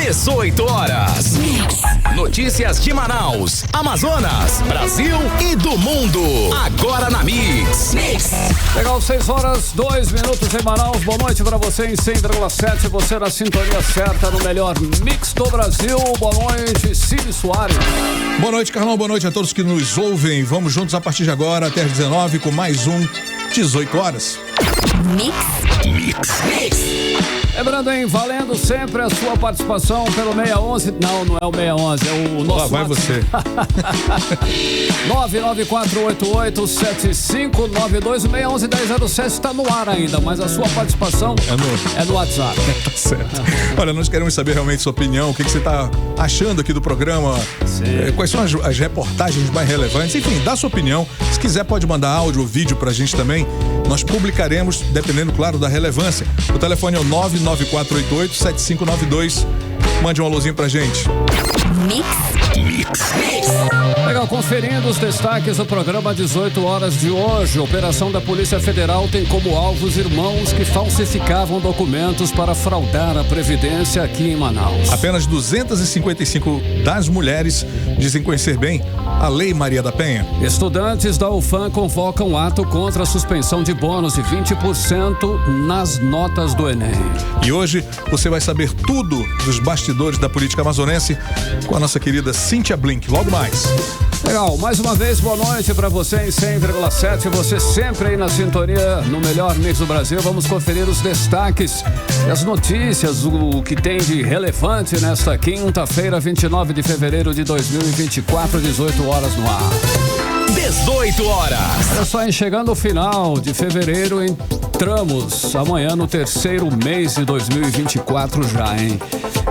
18 horas. Notícias de Manaus, Amazonas, Brasil e do mundo. Agora na Mix. Legal, 6 horas, 2 minutos em Manaus. Boa noite pra você em 100,7. Você na sintonia certa no melhor Mix do Brasil. Boa noite, Cid Soares. Boa noite, Carlão. Boa noite a todos que nos ouvem. Vamos juntos a partir de agora até as 19 com mais um 18 horas. Mix. Lembrando, hein, valendo sempre a sua participação pelo 611. Não é o 611, é o nosso. Lá vai você. 994887592. 611-1007 está no ar ainda, mas a sua participação é no WhatsApp. Tá certo. Olha, nós queremos saber realmente sua opinião, o que você está achando aqui do programa, quais são as reportagens mais relevantes, enfim, dá sua opinião. Se quiser pode mandar áudio ou vídeo pra gente também. Nós publicaremos, dependendo, claro, da relevância. O telefone é o 994887592. Mande um alôzinho pra gente. Mix. Legal, conferindo os destaques do programa 18 horas de hoje. Operação da Polícia Federal tem como alvo os irmãos que falsificavam documentos para fraudar a Previdência aqui em Manaus. Apenas 255 das mulheres dizem conhecer bem a Lei Maria da Penha. Estudantes da UFAM convocam ato contra a suspensão de bônus de 20% nas notas do Enem. E hoje você vai saber tudo dos bastidores da política amazonense com a nossa querida Cíntia Blink. Logo mais. Legal, mais uma vez, boa noite pra você em 100,7. Você sempre aí na sintonia no melhor Mix do Brasil. Vamos conferir os destaques e as notícias, o que tem de relevante nesta quinta-feira, 29 de fevereiro de 2024, 18 horas no ar. 18 horas. Olha só, chegando o final de fevereiro, entramos amanhã no terceiro mês de 2024 já, hein?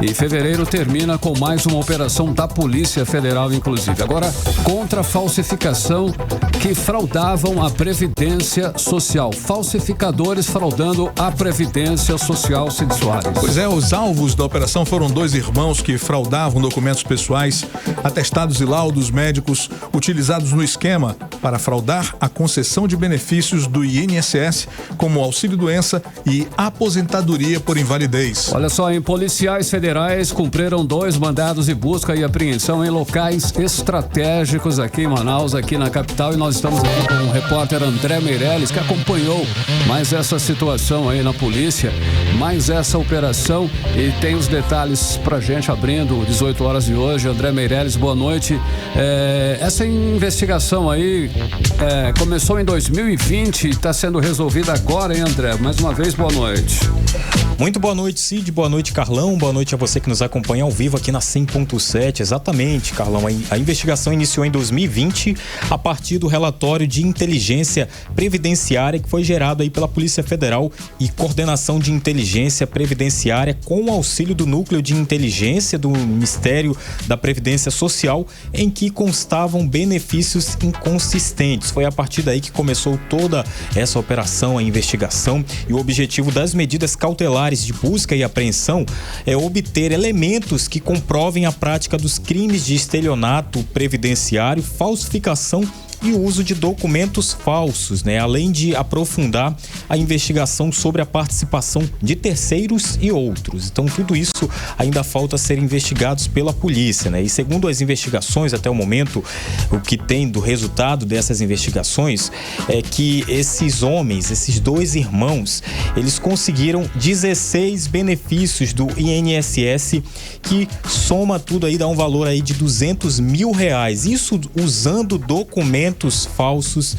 E fevereiro termina com mais uma operação da Polícia Federal, inclusive. Agora, contra a falsificação que fraudavam a Previdência Social. Falsificadores fraudando a Previdência Social, Cid Soares. Pois é, os alvos da operação foram 2 irmãos que fraudavam documentos pessoais, atestados e laudos médicos utilizados no esquema para fraudar a concessão de benefícios do INSS, como auxílio-doença e aposentadoria por invalidez. Olha só, em policiais federais cumpriram 2 mandados de busca e apreensão em locais estratégicos aqui em Manaus, aqui na capital, e nós estamos aqui com o repórter André Meirelles, que acompanhou mais essa situação aí na polícia, mais essa operação, e tem os detalhes pra gente abrindo 18 horas de hoje. André Meirelles, boa noite. Essa investigação aí começou em 2020 e está sendo resolvida agora, hein, André? Mais uma vez, boa noite. Muito boa noite, Cid, boa noite, Carlão, boa noite a você que nos acompanha ao vivo aqui na 100.7. Exatamente, Carlão, a investigação iniciou em 2020 a partir do relatório de inteligência previdenciária que foi gerado aí pela Polícia Federal e Coordenação de Inteligência Previdenciária com o auxílio do Núcleo de Inteligência do Ministério da Previdência Social, em que constavam benefícios inconsistentes. Foi a partir daí que começou toda essa operação, a investigação, e o objetivo das medidas cautelares de busca e apreensão é obter elementos que comprovem a prática dos crimes de estelionato previdenciário, falsificação e o uso de documentos falsos, né? Além de aprofundar a investigação sobre a participação de terceiros e outros. Então, tudo isso ainda falta ser investigados pela polícia, né? E segundo as investigações, até o momento, o que tem do resultado dessas investigações é que esses homens, esses 2 irmãos, eles conseguiram 16 benefícios do INSS, que soma tudo aí, dá um valor aí de R$200 mil. Isso usando documentos falsos,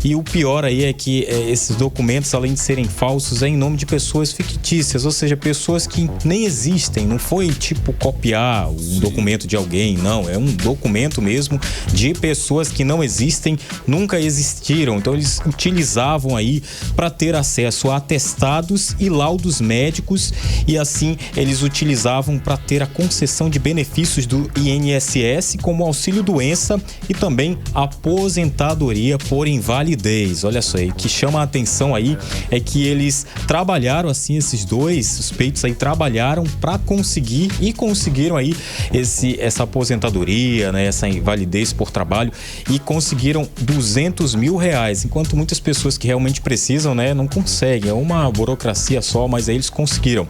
e o pior aí é que esses documentos, além de serem falsos, é em nome de pessoas fictícias, ou seja, pessoas que nem existem. Não foi tipo copiar um documento de alguém, não, é um documento mesmo de pessoas que não existem, nunca existiram. Então eles utilizavam aí para ter acesso a atestados e laudos médicos, e assim eles utilizavam para ter a concessão de benefícios do INSS, como auxílio-doença e também aposentadoria por invalidez. invalidez. Olha só, o que chama a atenção aí é que eles trabalharam assim, esses dois suspeitos aí trabalharam para conseguiram aí essa aposentadoria, né, essa invalidez por trabalho, e conseguiram R$200 mil, enquanto muitas pessoas que realmente precisam, né, não conseguem. É uma burocracia só, mas aí eles conseguiram.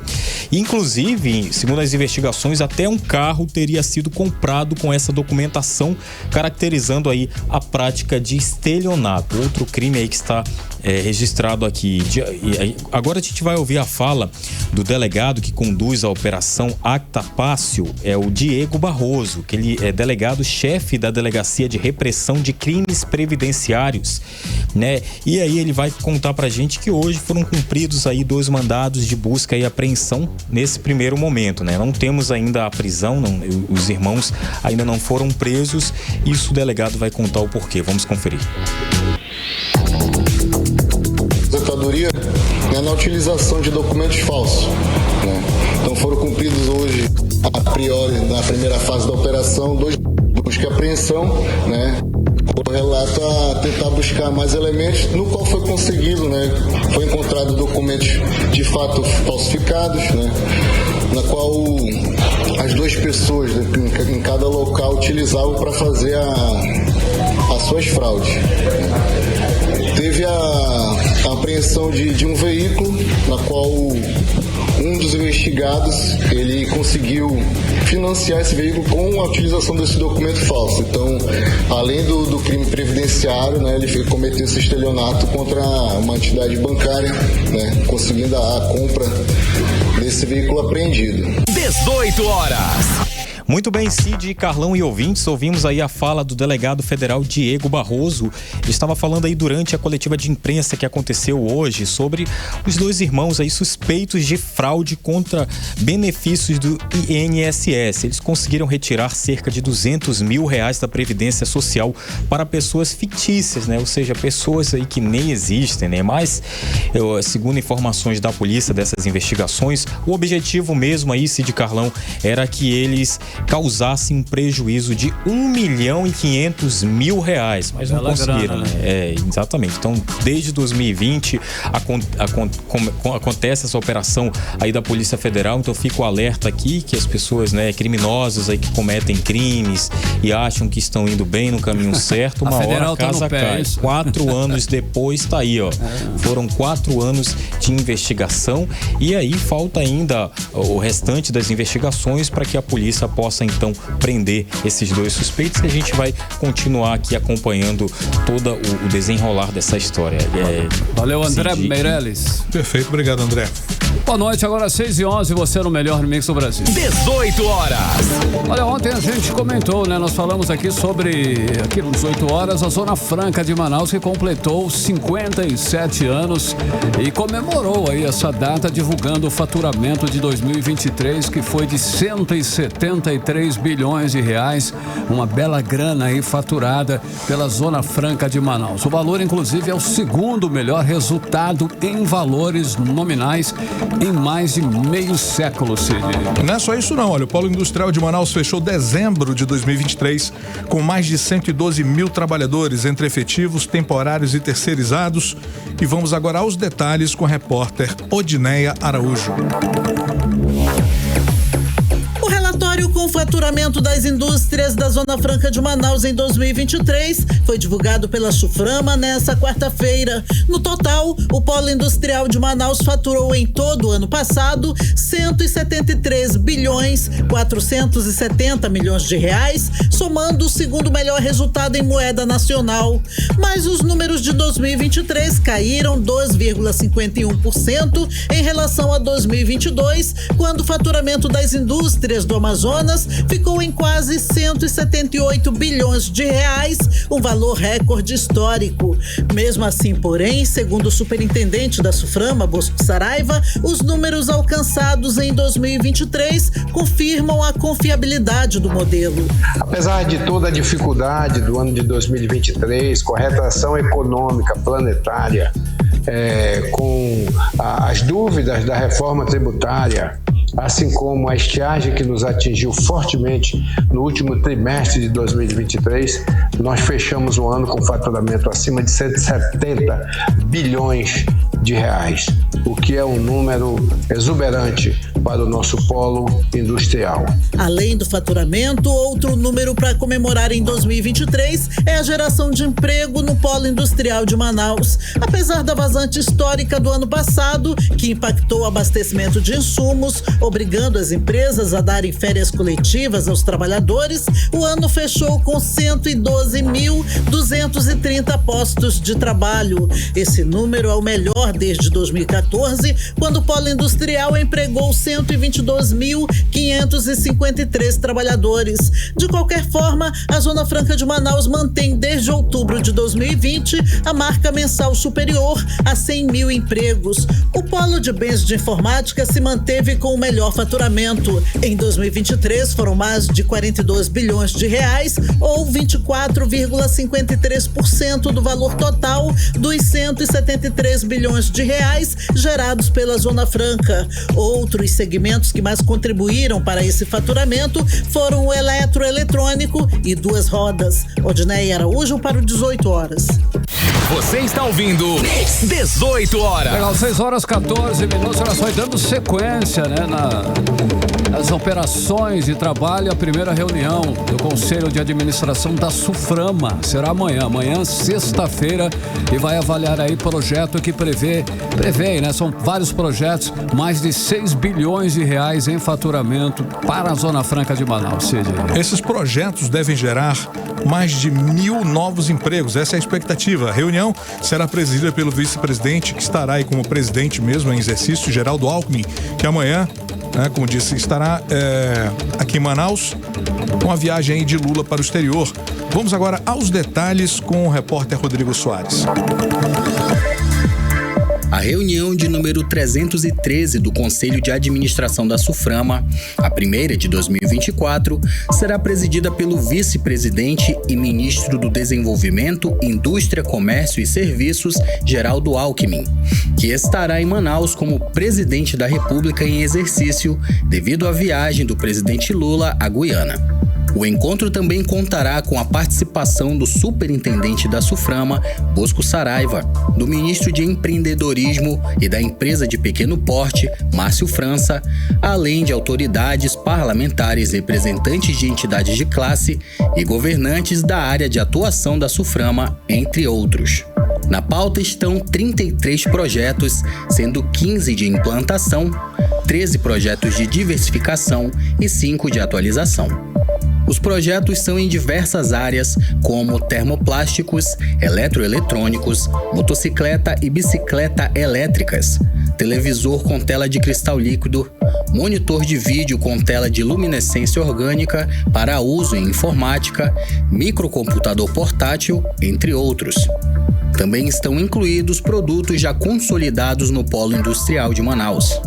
Inclusive, segundo as investigações, até um carro teria sido comprado com essa documentação, caracterizando aí a prática de estelionato, outro crime aí que está registrado aqui. Agora a gente vai ouvir a fala do delegado que conduz a operação Acta Fácil, é o Diego Barroso, que ele é delegado-chefe da Delegacia de Repressão de Crimes Previdenciários, né? E aí ele vai contar pra gente que hoje foram cumpridos aí 2 mandados de busca e apreensão nesse primeiro momento, né? Não temos ainda a prisão, os irmãos ainda não foram presos. Isso o delegado vai contar o porquê. Vamos conferir. Aposentadoria na utilização de documentos falsos, né? Então foram cumpridos hoje, a priori, na primeira fase da operação, 2 busca e apreensão, né? O relato a tentar buscar mais elementos, no qual foi conseguido, né? Foi encontrado documentos de fato falsificados, né? Na qual as 2 pessoas, né, em cada local utilizavam para fazer as suas fraudes. Teve a apreensão de um veículo, na qual um dos investigados, ele conseguiu financiar esse veículo com a utilização desse documento falso. Então, além do crime previdenciário, né, ele cometeu esse estelionato contra uma entidade bancária, né, conseguindo a compra desse veículo apreendido. 18 horas. Muito bem, Cid, Carlão e ouvintes, ouvimos aí a fala do delegado federal Diego Barroso. Ele estava falando aí durante a coletiva de imprensa que aconteceu hoje sobre os 2 irmãos aí suspeitos de fraude contra benefícios do INSS. Eles conseguiram retirar cerca de R$200 mil da Previdência Social para pessoas fictícias, né? Ou seja, pessoas aí que nem existem, né? Mas, segundo informações da polícia dessas investigações, o objetivo mesmo aí, Cid, Carlão, era que eles causassem um prejuízo de R$1.500.000, mas não conseguiram, grana, né? Exatamente. Então, desde 2020 acontece essa operação aí da Polícia Federal. Então, fico alerta aqui que as pessoas, né, criminosos aí que cometem crimes e acham que estão indo bem no caminho certo, uma hora a casa cai. 4 anos depois tá aí, ó. Foram 4 anos de investigação e aí falta ainda o restante das investigações para que a polícia possa então prender esses 2 suspeitos, e a gente vai continuar aqui acompanhando todo o desenrolar dessa história. Valeu, André Meirelles. Perfeito, obrigado, André. Boa noite, agora 6h11, você no melhor mix do Brasil. 18 horas. Olha, ontem a gente comentou, né? Nós falamos aqui sobre, aqui nos 18 horas, a Zona Franca de Manaus, que completou 57 anos e comemorou aí essa data divulgando o faturamento de 2023, que foi de 173 bilhões de reais, uma bela grana aí faturada pela Zona Franca de Manaus. O valor, inclusive, é o 2º melhor resultado em valores nominais em mais de meio século, Cid. Não é só isso não, olha, o Polo Industrial de Manaus fechou dezembro de 2023 com mais de 112 mil trabalhadores entre efetivos, temporários e terceirizados. E vamos agora aos detalhes com a repórter Odineia Araújo. Com o faturamento das indústrias da Zona Franca de Manaus em 2023 foi divulgado pela Chuframa nesta quarta-feira. No total, o Polo Industrial de Manaus faturou em todo o ano passado 173 bilhões 470 milhões de reais, somando o 2º melhor resultado em moeda nacional. Mas os números de 2023 caíram 2,51% em relação a 2022, quando o faturamento das indústrias do Amazonas ficou em quase 178 bilhões de reais, um valor recorde histórico. Mesmo assim, porém, segundo o superintendente da Suframa, Bosco Saraiva, os números alcançados em 2023 confirmam a confiabilidade do modelo. Apesar de toda a dificuldade do ano de 2023, com a retração econômica planetária, com as dúvidas da reforma tributária, assim como a estiagem que nos atingiu fortemente no último trimestre de 2023, nós fechamos o ano com faturamento acima de 170 bilhões de reais, o que é um número exuberante para o nosso polo industrial. Além do faturamento, outro número para comemorar em 2023 é a geração de emprego no polo industrial de Manaus. Apesar da vazante histórica do ano passado, que impactou o abastecimento de insumos, obrigando as empresas a darem férias coletivas aos trabalhadores, o ano fechou com 112.230 postos de trabalho. Esse número é o melhor desde 2014, quando o polo industrial empregou 122.553 trabalhadores. De qualquer forma, a Zona Franca de Manaus mantém desde outubro de 2020 a marca mensal superior a 100 mil empregos. O polo de bens de informática se manteve com o melhor faturamento. Em 2023 foram mais de 42 bilhões de reais, ou 24,53% do valor total dos 173 bilhões de reais gerados pela Zona Franca. Outros segmentos que mais contribuíram para esse faturamento foram o eletroeletrônico e duas rodas. Odinei Araújo para o 18 horas. Você está ouvindo 18 horas. Legal, 6h14. Nós foi dando sequência, né, nas operações de trabalho. A primeira reunião do Conselho de Administração da Suframa será amanhã, sexta-feira, e vai avaliar aí projeto que prevê, né? São vários projetos, mais de 6 bilhões de reais em faturamento para a Zona Franca de Manaus. Esses projetos devem gerar mais de 1.000 novos empregos. Essa é a expectativa. A reunião será presidida pelo vice-presidente, que estará aí como presidente mesmo em exercício, Geraldo Alckmin, que amanhã, como disse, estará aqui em Manaus com a viagem aí de Lula para o exterior. Vamos agora aos detalhes com o repórter Rodrigo Soares. A reunião de número 313 do Conselho de Administração da Suframa, a primeira de 2024, será presidida pelo vice-presidente e ministro do Desenvolvimento, Indústria, Comércio e Serviços, Geraldo Alckmin, que estará em Manaus como presidente da República em exercício devido à viagem do presidente Lula à Guiana. O encontro também contará com a participação do superintendente da Suframa, Bosco Saraiva, do ministro de Empreendedorismo e da empresa de pequeno porte, Márcio França, além de autoridades parlamentares, representantes de entidades de classe e governantes da área de atuação da Suframa, entre outros. Na pauta estão 33 projetos, sendo 15 de implantação, 13 projetos de diversificação e 5 de atualização. Os projetos são em diversas áreas, como termoplásticos, eletroeletrônicos, motocicleta e bicicleta elétricas, televisor com tela de cristal líquido, monitor de vídeo com tela de luminescência orgânica para uso em informática, microcomputador portátil, entre outros. Também estão incluídos produtos já consolidados no polo industrial de Manaus.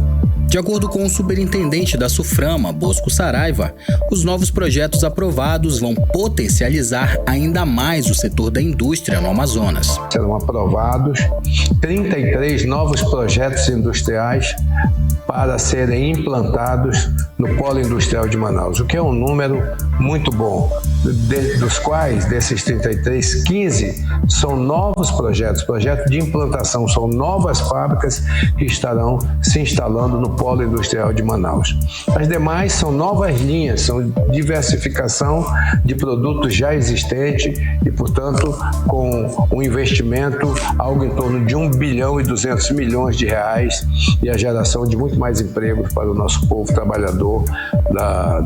De acordo com o superintendente da Suframa, Bosco Saraiva, os novos projetos aprovados vão potencializar ainda mais o setor da indústria no Amazonas. Serão aprovados 33 novos projetos industriais para serem implantados no polo industrial de Manaus, o que é um número muito bom. Dos quais, desses 33, 15 são novos projetos de implantação, são novas fábricas que estarão se instalando no polo industrial de Manaus. As demais são novas linhas, são diversificação de produtos já existentes e, portanto, com um investimento algo em torno de 1 bilhão e 200 milhões de reais e a geração de muito mais empregos para o nosso povo trabalhador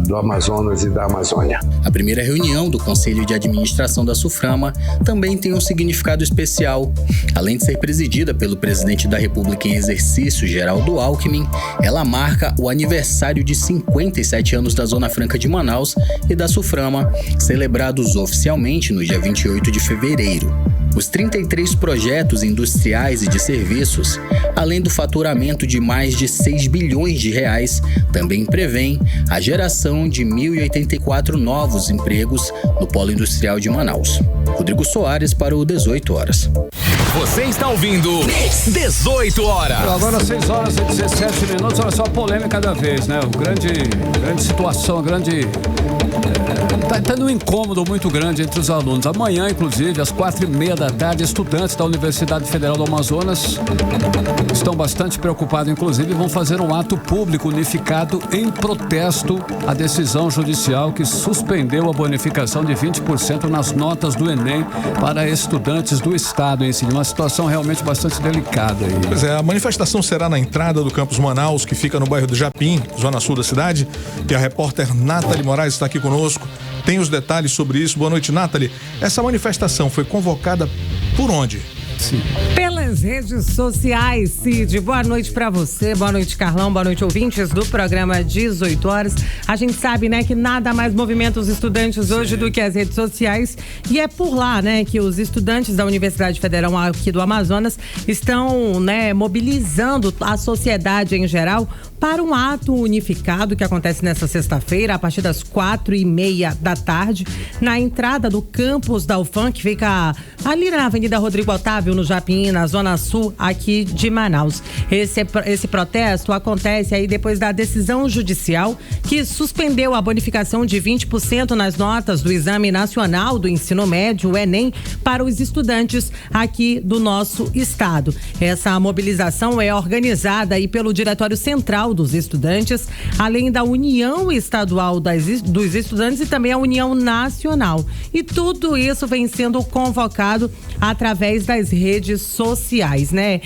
do Amazonas e da Amazônia. A primeira reunião do Conselho de Administração da Suframa também tem um significado especial. Além de ser presidida pelo presidente da República em exercício, Geraldo Alckmin, ela marca o aniversário de 57 anos da Zona Franca de Manaus e da Suframa, celebrados oficialmente no dia 28 de fevereiro. Os 33 projetos industriais e de serviços, além do faturamento de mais de 6 bilhões de reais, também prevêem a geração de 1.084 novos empregos no polo industrial de Manaus. Rodrigo Soares para o 18 horas. Você está ouvindo 18 horas. Agora 6 horas e 17 minutos. Olha só a polêmica da vez, né? Grande situação, tá tendo um incômodo muito grande entre os alunos. Amanhã, inclusive, às 4:30 da tarde, estudantes da Universidade Federal do Amazonas estão bastante preocupados, inclusive vão fazer um ato público unificado em protesto à decisão judicial que suspendeu a bonificação de 20% nas notas do Enem para estudantes do estado em si. Uma situação realmente bastante delicada aí. Pois é, a manifestação será na entrada do campus Manaus, que fica no bairro do Japim, zona sul da cidade, e a repórter Nathalie Moraes está aqui conosco. Tem os detalhes sobre isso. Boa noite, Nathalie. Essa manifestação foi convocada por onde? Sim. Pelas redes sociais, Cid. Boa noite pra você, boa noite, Carlão, boa noite, ouvintes do programa 18 horas. A gente sabe, né, que nada mais movimenta os estudantes hoje do que as redes sociais, e é por lá, né, que os estudantes da Universidade Federal aqui do Amazonas estão, né, mobilizando a sociedade em geral para um ato unificado que acontece nesta sexta-feira, a partir das 4:30 da tarde, na entrada do campus da UFAM, que fica ali na Avenida Rodrigo Otávio, no Japim, na zona sul aqui de Manaus. Esse protesto acontece aí depois da decisão judicial que suspendeu a bonificação de 20% nas notas do Exame Nacional do Ensino Médio, o Enem, para os estudantes aqui do nosso estado. Essa mobilização é organizada aí pelo Diretório Central dos Estudantes, além da União Estadual dos Estudantes e também a União Nacional. E tudo isso vem sendo convocado através das redes sociais, né?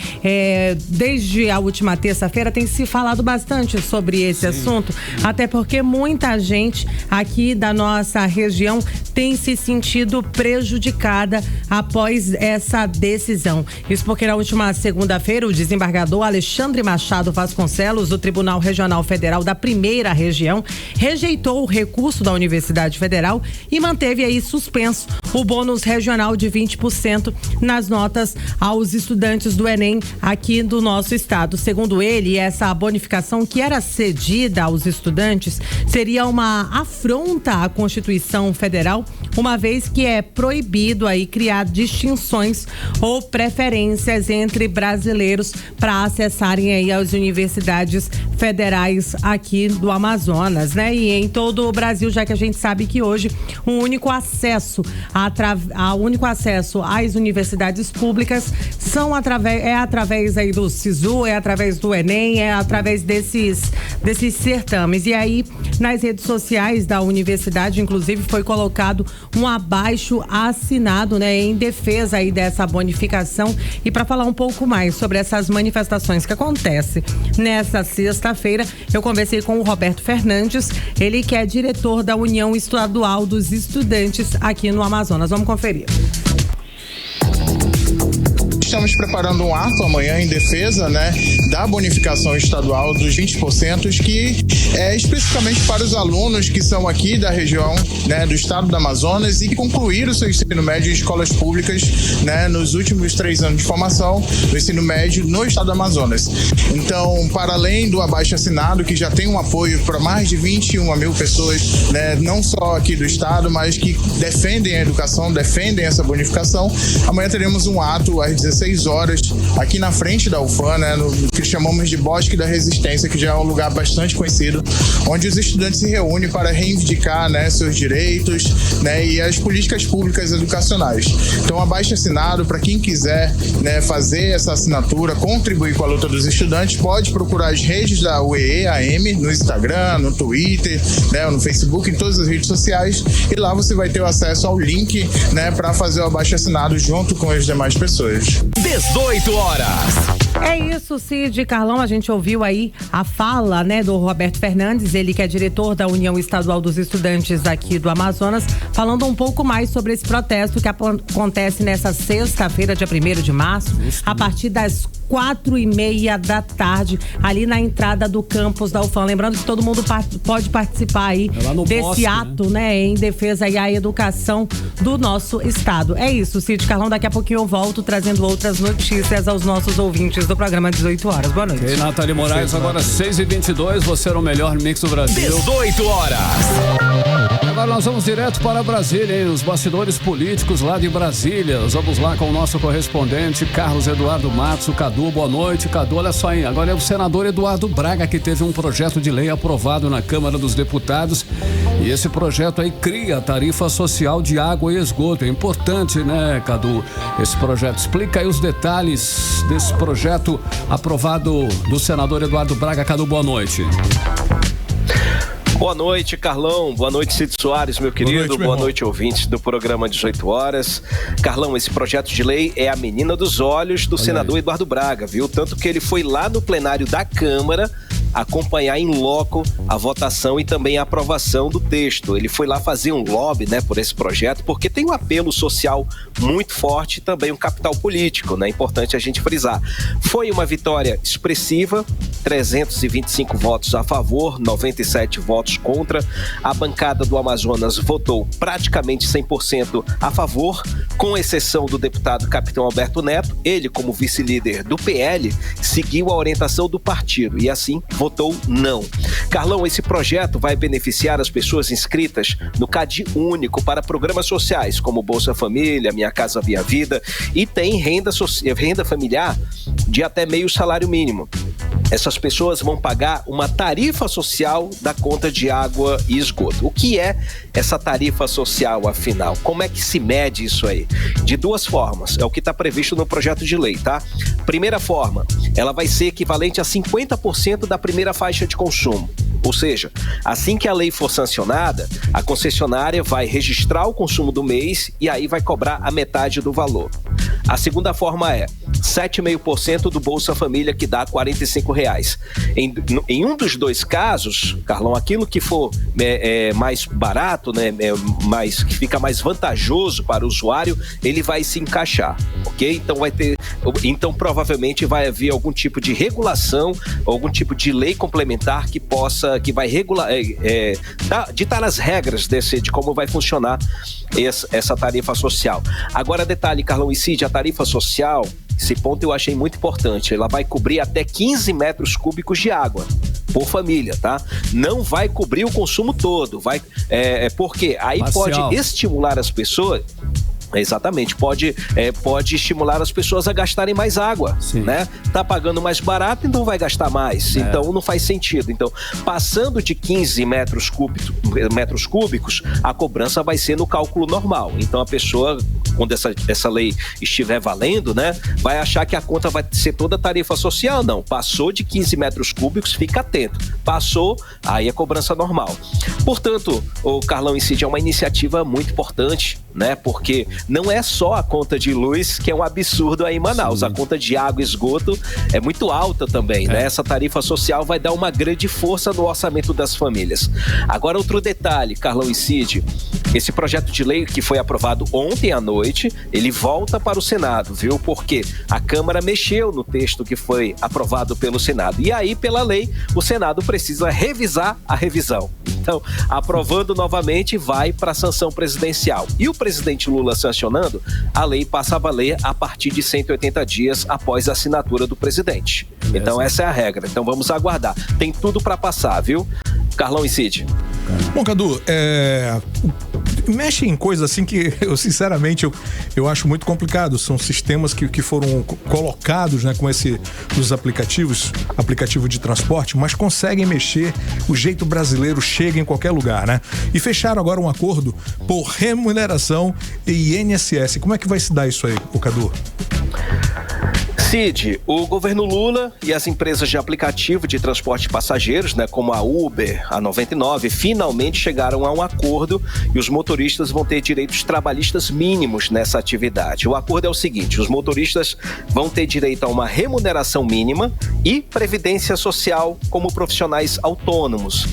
Desde a última terça-feira tem se falado bastante sobre esse assunto, até porque muita gente aqui da nossa região tem se sentido prejudicada após essa decisão. Isso porque na última segunda-feira o desembargador Alexandre Machado Vasconcelos, do Tribunal Regional Federal da Primeira Região, rejeitou o recurso da Universidade Federal e manteve aí suspenso o bônus regional de 20% nas notas aos estudantes do Enem aqui do nosso estado. Segundo ele, essa bonificação que era cedida aos estudantes seria uma afronta à Constituição Federal, uma vez que é proibido aí criar distinções ou preferências entre brasileiros para acessarem aí as universidades federais aqui do Amazonas, né? E em todo o Brasil, já que a gente sabe que hoje o único acesso às universidades públicas é através aí do SISU, é através do Enem, é através desses certames. E aí, nas redes sociais da universidade, inclusive, foi colocado um abaixo assinado, né, em defesa aí dessa bonificação. E para falar um pouco mais sobre essas manifestações que acontecem nessa sexta-feira, eu conversei com o Roberto Fernandes, ele que é diretor da União Estadual dos Estudantes aqui no Amazonas. Vamos conferir. Estamos preparando um ato amanhã em defesa, né, da bonificação estadual dos 20%, que é especificamente para os alunos que são aqui da região, né, do estado do Amazonas e que concluíram o seu ensino médio em escolas públicas, né, nos últimos 3 anos de formação do ensino médio no estado do Amazonas. Então, para além do abaixo-assinado, que já tem um apoio para mais de 21 mil pessoas, né, não só aqui do estado, mas que defendem a educação, defendem essa bonificação, amanhã teremos um ato às 16 horas aqui na frente da UFAM, né, no que chamamos de Bosque da Resistência, que já é um lugar bastante conhecido, onde os estudantes se reúnem para reivindicar, né, seus direitos, né, e as políticas públicas educacionais. Então, abaixo-assinado, para quem quiser, né, fazer essa assinatura, contribuir com a luta dos estudantes, pode procurar as redes da UEE-AM no Instagram, no Twitter, né, no Facebook, em todas as redes sociais, e lá você vai ter o acesso ao link, né, para fazer o abaixo-assinado junto com as demais pessoas. 18 horas. É isso, Cid, Carlão, a gente ouviu aí a fala, né, do Roberto Fernandes, ele que é diretor da União Estadual dos Estudantes aqui do Amazonas, falando um pouco mais sobre esse protesto que acontece nessa sexta-feira, dia 1º de março, a partir das 4:30 da tarde, ali na entrada do campus da UFAM. Lembrando que todo mundo pode participar aí desse bosque, ato, né, em defesa aí à educação do nosso estado. É isso, Cid, Carlão, daqui a pouquinho eu volto trazendo outras notícias aos nossos ouvintes do programa 18 horas. Boa noite. E Nathalie Moraes, agora 6:22, você era o melhor mix do Brasil. 18 horas. Agora nós vamos direto para Brasília, hein? Os bastidores políticos lá de Brasília. Vamos lá com o nosso correspondente Carlos Eduardo Matos, o Cadu. Boa noite, Cadu. Olha só, hein? Agora é o senador Eduardo Braga que teve um projeto de lei aprovado na Câmara dos Deputados. E esse projeto aí cria a tarifa social de água e esgoto. É importante, né, Cadu? Esse projeto. Explica aí os detalhes desse projeto aprovado do senador Eduardo Braga. Cadu, boa noite. Boa noite, Carlão. Boa noite, Cid Soares, meu querido. Boa noite, ouvintes do programa 18 horas. Carlão, esse projeto de lei é a menina dos olhos do senador Eduardo Braga, viu? Tanto que ele foi lá no plenário da Câmara acompanhar em loco a votação e também a aprovação do texto. Ele foi lá fazer um lobby, né, por esse projeto, porque tem um apelo social muito forte e também um capital político, né? Importante a gente frisar. Foi uma vitória expressiva, 325 votos a favor, 97 votos contra. A bancada do Amazonas votou praticamente 100% a favor, com exceção do deputado Capitão Alberto Neto. Ele, como vice-líder do PL, seguiu a orientação do partido e assim votou não. Carlão, esse projeto vai beneficiar as pessoas inscritas no CAD único para programas sociais, como Bolsa Família, Minha Casa Minha Vida, e tem renda familiar de até meio salário mínimo. Essas pessoas vão pagar uma tarifa social da conta de água e esgoto. O que é essa tarifa social, afinal? Como é que se mede isso aí? De duas formas, é o que está previsto no projeto de lei, tá? Primeira forma, ela vai ser equivalente a 50% da primeira faixa de consumo. Ou seja, assim que a lei for sancionada, a concessionária vai registrar o consumo do mês e aí vai cobrar a metade do valor. A segunda forma é 7,5% do Bolsa Família, que dá R$ 45. Em um dos dois casos, Carlão, aquilo que for mais barato, né, que fica mais vantajoso para o usuário, ele vai se encaixar, ok? Então provavelmente vai haver algum tipo de regulação, algum tipo de lei complementar que vai regular, ditar as regras de como vai funcionar essa tarifa social. Agora, detalhe, Carlão e Cid, a tarifa social, esse ponto eu achei muito importante, ela vai cobrir até 15 metros cúbicos de água por família, tá? Não vai cobrir o consumo todo, porque aí parcial. Pode estimular as pessoas. Exatamente, pode estimular as pessoas a gastarem mais água, né? Tá pagando mais barato, então vai gastar mais, então não faz sentido. Então, passando de 15 metros cúbicos, a cobrança vai ser no cálculo normal. Então a pessoa, quando essa lei estiver valendo, né, vai achar que a conta vai ser toda tarifa social. Não, passou de 15 metros cúbicos, fica atento. Passou, aí é cobrança normal. Portanto, o Carlão e Cid, é uma iniciativa muito importante, né? Porque não é só a conta de luz que é um absurdo aí em Manaus. Sim. A conta de água e esgoto é muito alta também, né? Essa tarifa social vai dar uma grande força no orçamento das famílias. Agora, outro detalhe, Carlão e Cid, esse projeto de lei que foi aprovado ontem à noite, ele volta para o Senado, viu? Porque a Câmara mexeu no texto que foi aprovado pelo Senado. E aí, pela lei, o Senado precisa revisar a revisão. Então, aprovando novamente, vai para a sanção presidencial. E o presidente Lula sancionando, a lei passa a valer a partir de 180 dias após a assinatura do presidente. Então, essa é a regra. Então, vamos aguardar. Tem tudo para passar, viu? Carlão e Cid. Bom, Cadu, mexe em coisas assim que eu sinceramente eu acho muito complicado. São sistemas que foram colocados, né, com dos aplicativo de transporte, mas conseguem mexer, o jeito brasileiro chega em qualquer lugar, né? E fecharam agora um acordo por remuneração e INSS. Como é que vai se dar isso aí, Cadu? Cid, o governo Lula e as empresas de aplicativo de transporte de passageiros, né, como a Uber, a 99, finalmente chegaram a um acordo e os motoristas vão ter direitos trabalhistas mínimos nessa atividade. O acordo é o seguinte: os motoristas vão ter direito a uma remuneração mínima e previdência social como profissionais autônomos.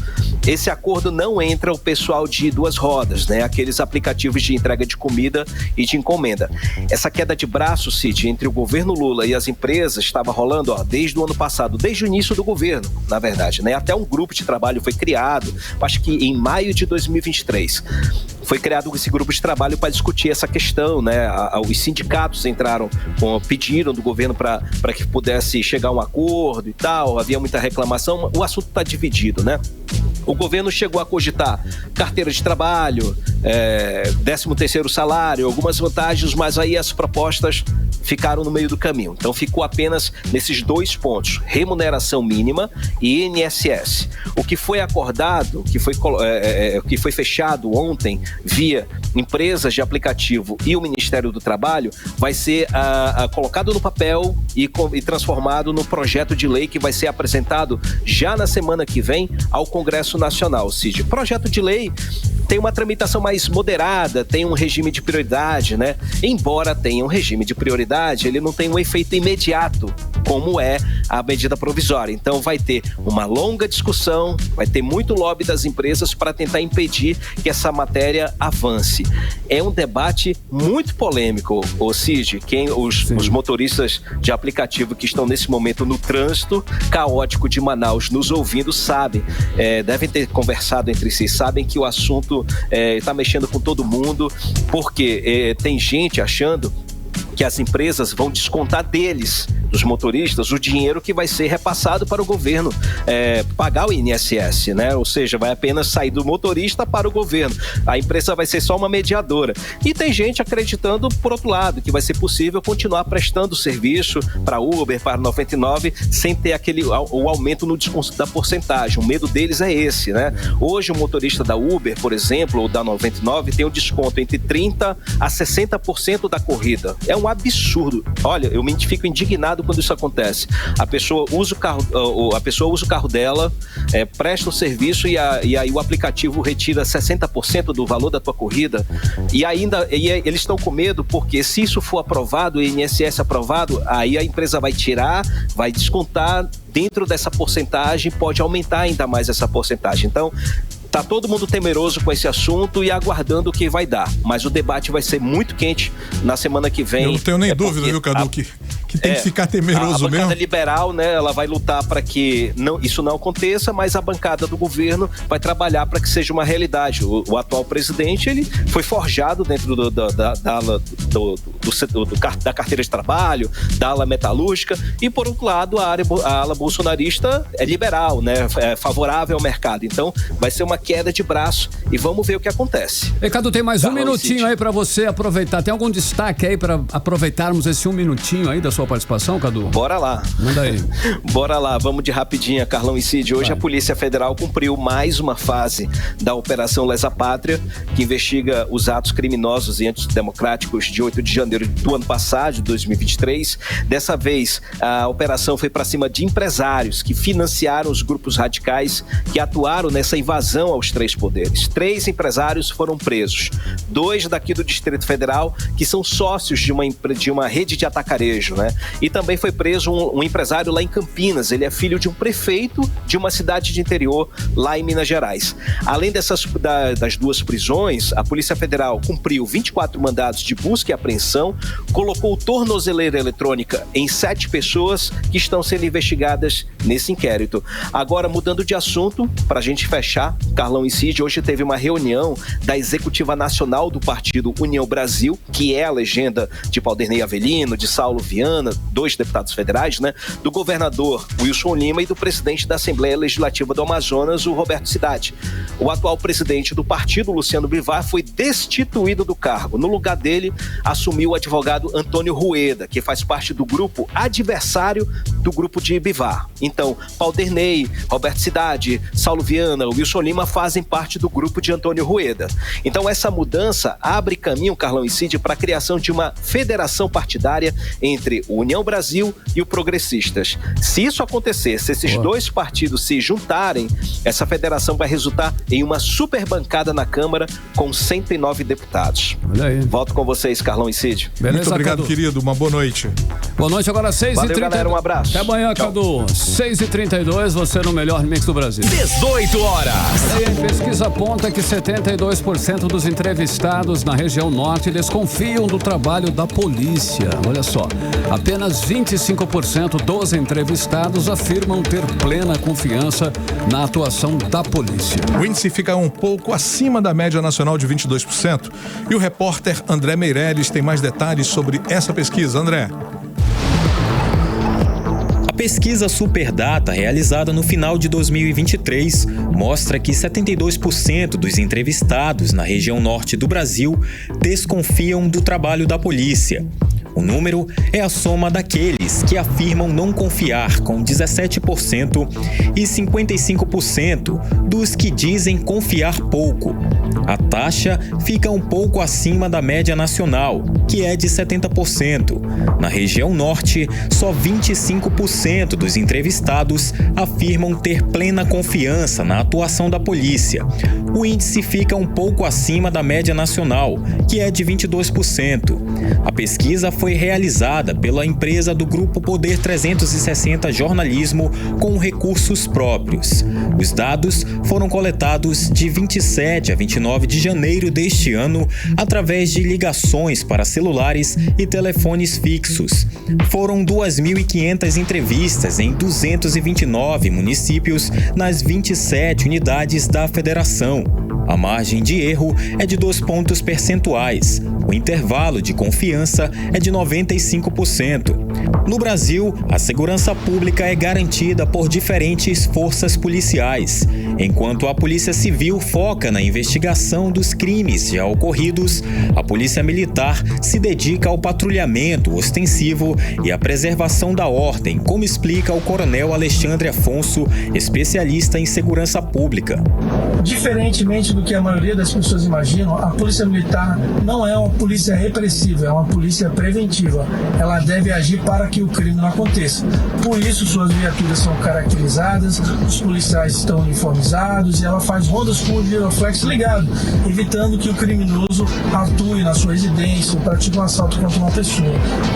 Esse acordo não entra o pessoal de duas rodas, né? Aqueles aplicativos de entrega de comida e de encomenda. Essa queda de braço, Cid, entre o governo Lula e as empresas estava rolando desde o ano passado, desde o início do governo, na verdade, né? Até um grupo de trabalho foi criado, acho que em maio de 2023. foi criado esse grupo de trabalho para discutir essa questão, né? Os sindicatos entraram, pediram do governo para que pudesse chegar a um acordo e tal, havia muita reclamação, o assunto está dividido, né? O governo chegou a cogitar carteira de trabalho, 13º salário, algumas vantagens, mas aí as propostas ficaram no meio do caminho. Então ficou apenas nesses 2 pontos, remuneração mínima e INSS. O que foi acordado, que foi fechado ontem via empresas de aplicativo e o Ministério do Trabalho, vai ser colocado no papel e transformado no projeto de lei que vai ser apresentado já na semana que vem ao Congresso Nacional. Cid, projeto de lei tem uma tramitação mais moderada, tem um regime de prioridade, né? Embora tenha um regime de prioridade, ele não tem um efeito imediato, como é a medida provisória. Então vai ter uma longa discussão, vai ter muito lobby das empresas para tentar impedir que essa matéria avance. É um debate muito polêmico, Cid. Os motoristas de aplicativo que estão nesse momento no trânsito caótico de Manaus nos ouvindo sabem, devem ter conversado entre si, sabem que o assunto está mexendo com todo mundo, porque tem gente achando que as empresas vão descontar deles, dos motoristas, o dinheiro que vai ser repassado para o governo pagar o INSS, né? Ou seja, vai apenas sair do motorista para o governo. A empresa vai ser só uma mediadora. E tem gente acreditando, por outro lado, que vai ser possível continuar prestando serviço para Uber, para 99, sem ter o aumento no desconto da porcentagem. O medo deles é esse, né? Hoje o motorista da Uber, por exemplo, ou da 99, tem um desconto entre 30% a 60% da corrida. É um absurdo. Olha, eu me fico indignado quando isso acontece. A pessoa usa o carro dela, presta o serviço e aí o aplicativo retira 60% do valor da tua corrida, e eles estão com medo porque se isso for aprovado, o INSS aprovado, aí a empresa vai tirar, vai descontar dentro dessa porcentagem, pode aumentar ainda mais essa porcentagem. Então tá todo mundo temeroso com esse assunto e aguardando o que vai dar. Mas o debate vai ser muito quente na semana que vem. Eu não tenho nem dúvida, viu, Cadu, que tem que ficar temeroso a bancada mesmo. liberal, né, ela vai lutar para que isso não aconteça, mas a bancada do governo vai trabalhar para que seja uma realidade. O atual presidente, ele foi forjado dentro da carteira de trabalho, da ala metalúrgica, e por outro lado, a ala bolsonarista é liberal, né, é favorável ao mercado. Então, vai ser uma queda de braço e vamos ver o que acontece. Cadu, tem mais um minutinho aí para você aproveitar. Tem algum destaque aí para aproveitarmos esse um minutinho aí da sua participação, Cadu? Bora lá. Manda aí. Bora lá, vamos de rapidinha, Carlão e Cid. Hoje a Polícia Federal cumpriu mais uma fase da Operação Lesa Pátria, que investiga os atos criminosos e antidemocráticos de 8 de janeiro do ano passado, de 2023. Dessa vez, a operação foi para cima de empresários que financiaram os grupos radicais que atuaram nessa invasão aos 3 poderes. 3 empresários foram presos. 2 daqui do Distrito Federal, que são sócios de uma rede de atacarejo, né? E também foi preso um empresário lá em Campinas. Ele é filho de um prefeito de uma cidade de interior lá em Minas Gerais. Além das 2 prisões, a Polícia Federal cumpriu 24 mandados de busca e apreensão, colocou tornozeleira eletrônica em 7 pessoas que estão sendo investigadas nesse inquérito. Agora, mudando de assunto, para a gente fechar, Carlão e Cid, hoje teve uma reunião da Executiva Nacional do Partido União Brasil, que é a legenda de Paulderney Avelino, de Saulo Viana, 2 deputados federais, né? Do governador Wilson Lima e do presidente da Assembleia Legislativa do Amazonas, o Roberto Cidade. O atual presidente do partido, Luciano Bivar, foi destituído do cargo. No lugar dele, assumiu o advogado Antônio Rueda, que faz parte do grupo adversário do grupo de Bivar. Então, Paulderney, Roberto Cidade, Saulo Viana, Wilson Lima fazem parte do grupo de Antônio Rueda. Então essa mudança abre caminho, Carlão e Cid, para a criação de uma federação partidária entre o União Brasil e o Progressistas. Se isso acontecer, se esses 2 partidos se juntarem, essa federação vai resultar em uma super bancada na Câmara com 109 deputados. Olha aí. Volto com vocês, Carlão e Cid. Beleza, muito obrigado, Cadu. Querido. Uma boa noite. Boa noite, agora 6h30. Valeu, galera. Um abraço. Até amanhã, Cadu. 6h32, você no melhor mix do Brasil. 18 horas. A pesquisa aponta que 72% dos entrevistados na região norte desconfiam do trabalho da polícia. Olha só, apenas 25% dos entrevistados afirmam ter plena confiança na atuação da polícia. O índice fica um pouco acima da média nacional de 22%. E o repórter André Meirelles tem mais detalhes sobre essa pesquisa. André. A pesquisa Superdata, realizada no final de 2023, mostra que 72% dos entrevistados na região norte do Brasil desconfiam do trabalho da polícia. O número é a soma daqueles que afirmam não confiar, com 17%, e 55% dos que dizem confiar pouco. A taxa fica um pouco acima da média nacional, que é de 70%. Na região norte, só 25% dos entrevistados afirmam ter plena confiança na atuação da polícia. O índice fica um pouco acima da média nacional, que é de 22%. A pesquisa foi realizada pela empresa do Grupo Poder 360 Jornalismo com recursos próprios. Os dados foram coletados de 27 a 29 de janeiro deste ano através de ligações para celulares e telefones fixos. Foram 2.500 entrevistas em 229 municípios nas 27 unidades da federação. A margem de erro é de 2 pontos percentuais. O intervalo de confiança é de 95%. No Brasil, a segurança pública é garantida por diferentes forças policiais. Enquanto a Polícia Civil foca na investigação dos crimes já ocorridos, a Polícia Militar se dedica ao patrulhamento ostensivo e à preservação da ordem, como explica o Coronel Alexandre Afonso, especialista em segurança pública. Diferentemente do que a maioria das pessoas imaginam, a Polícia Militar não é uma polícia repressiva, é uma polícia preventiva. Ela deve agir para que o crime não aconteça. Por isso, suas viaturas são caracterizadas, os policiais estão uniformizados e ela faz rondas com o giroflex ligado, evitando que o criminoso atue na sua residência, pratique um assalto contra uma pessoa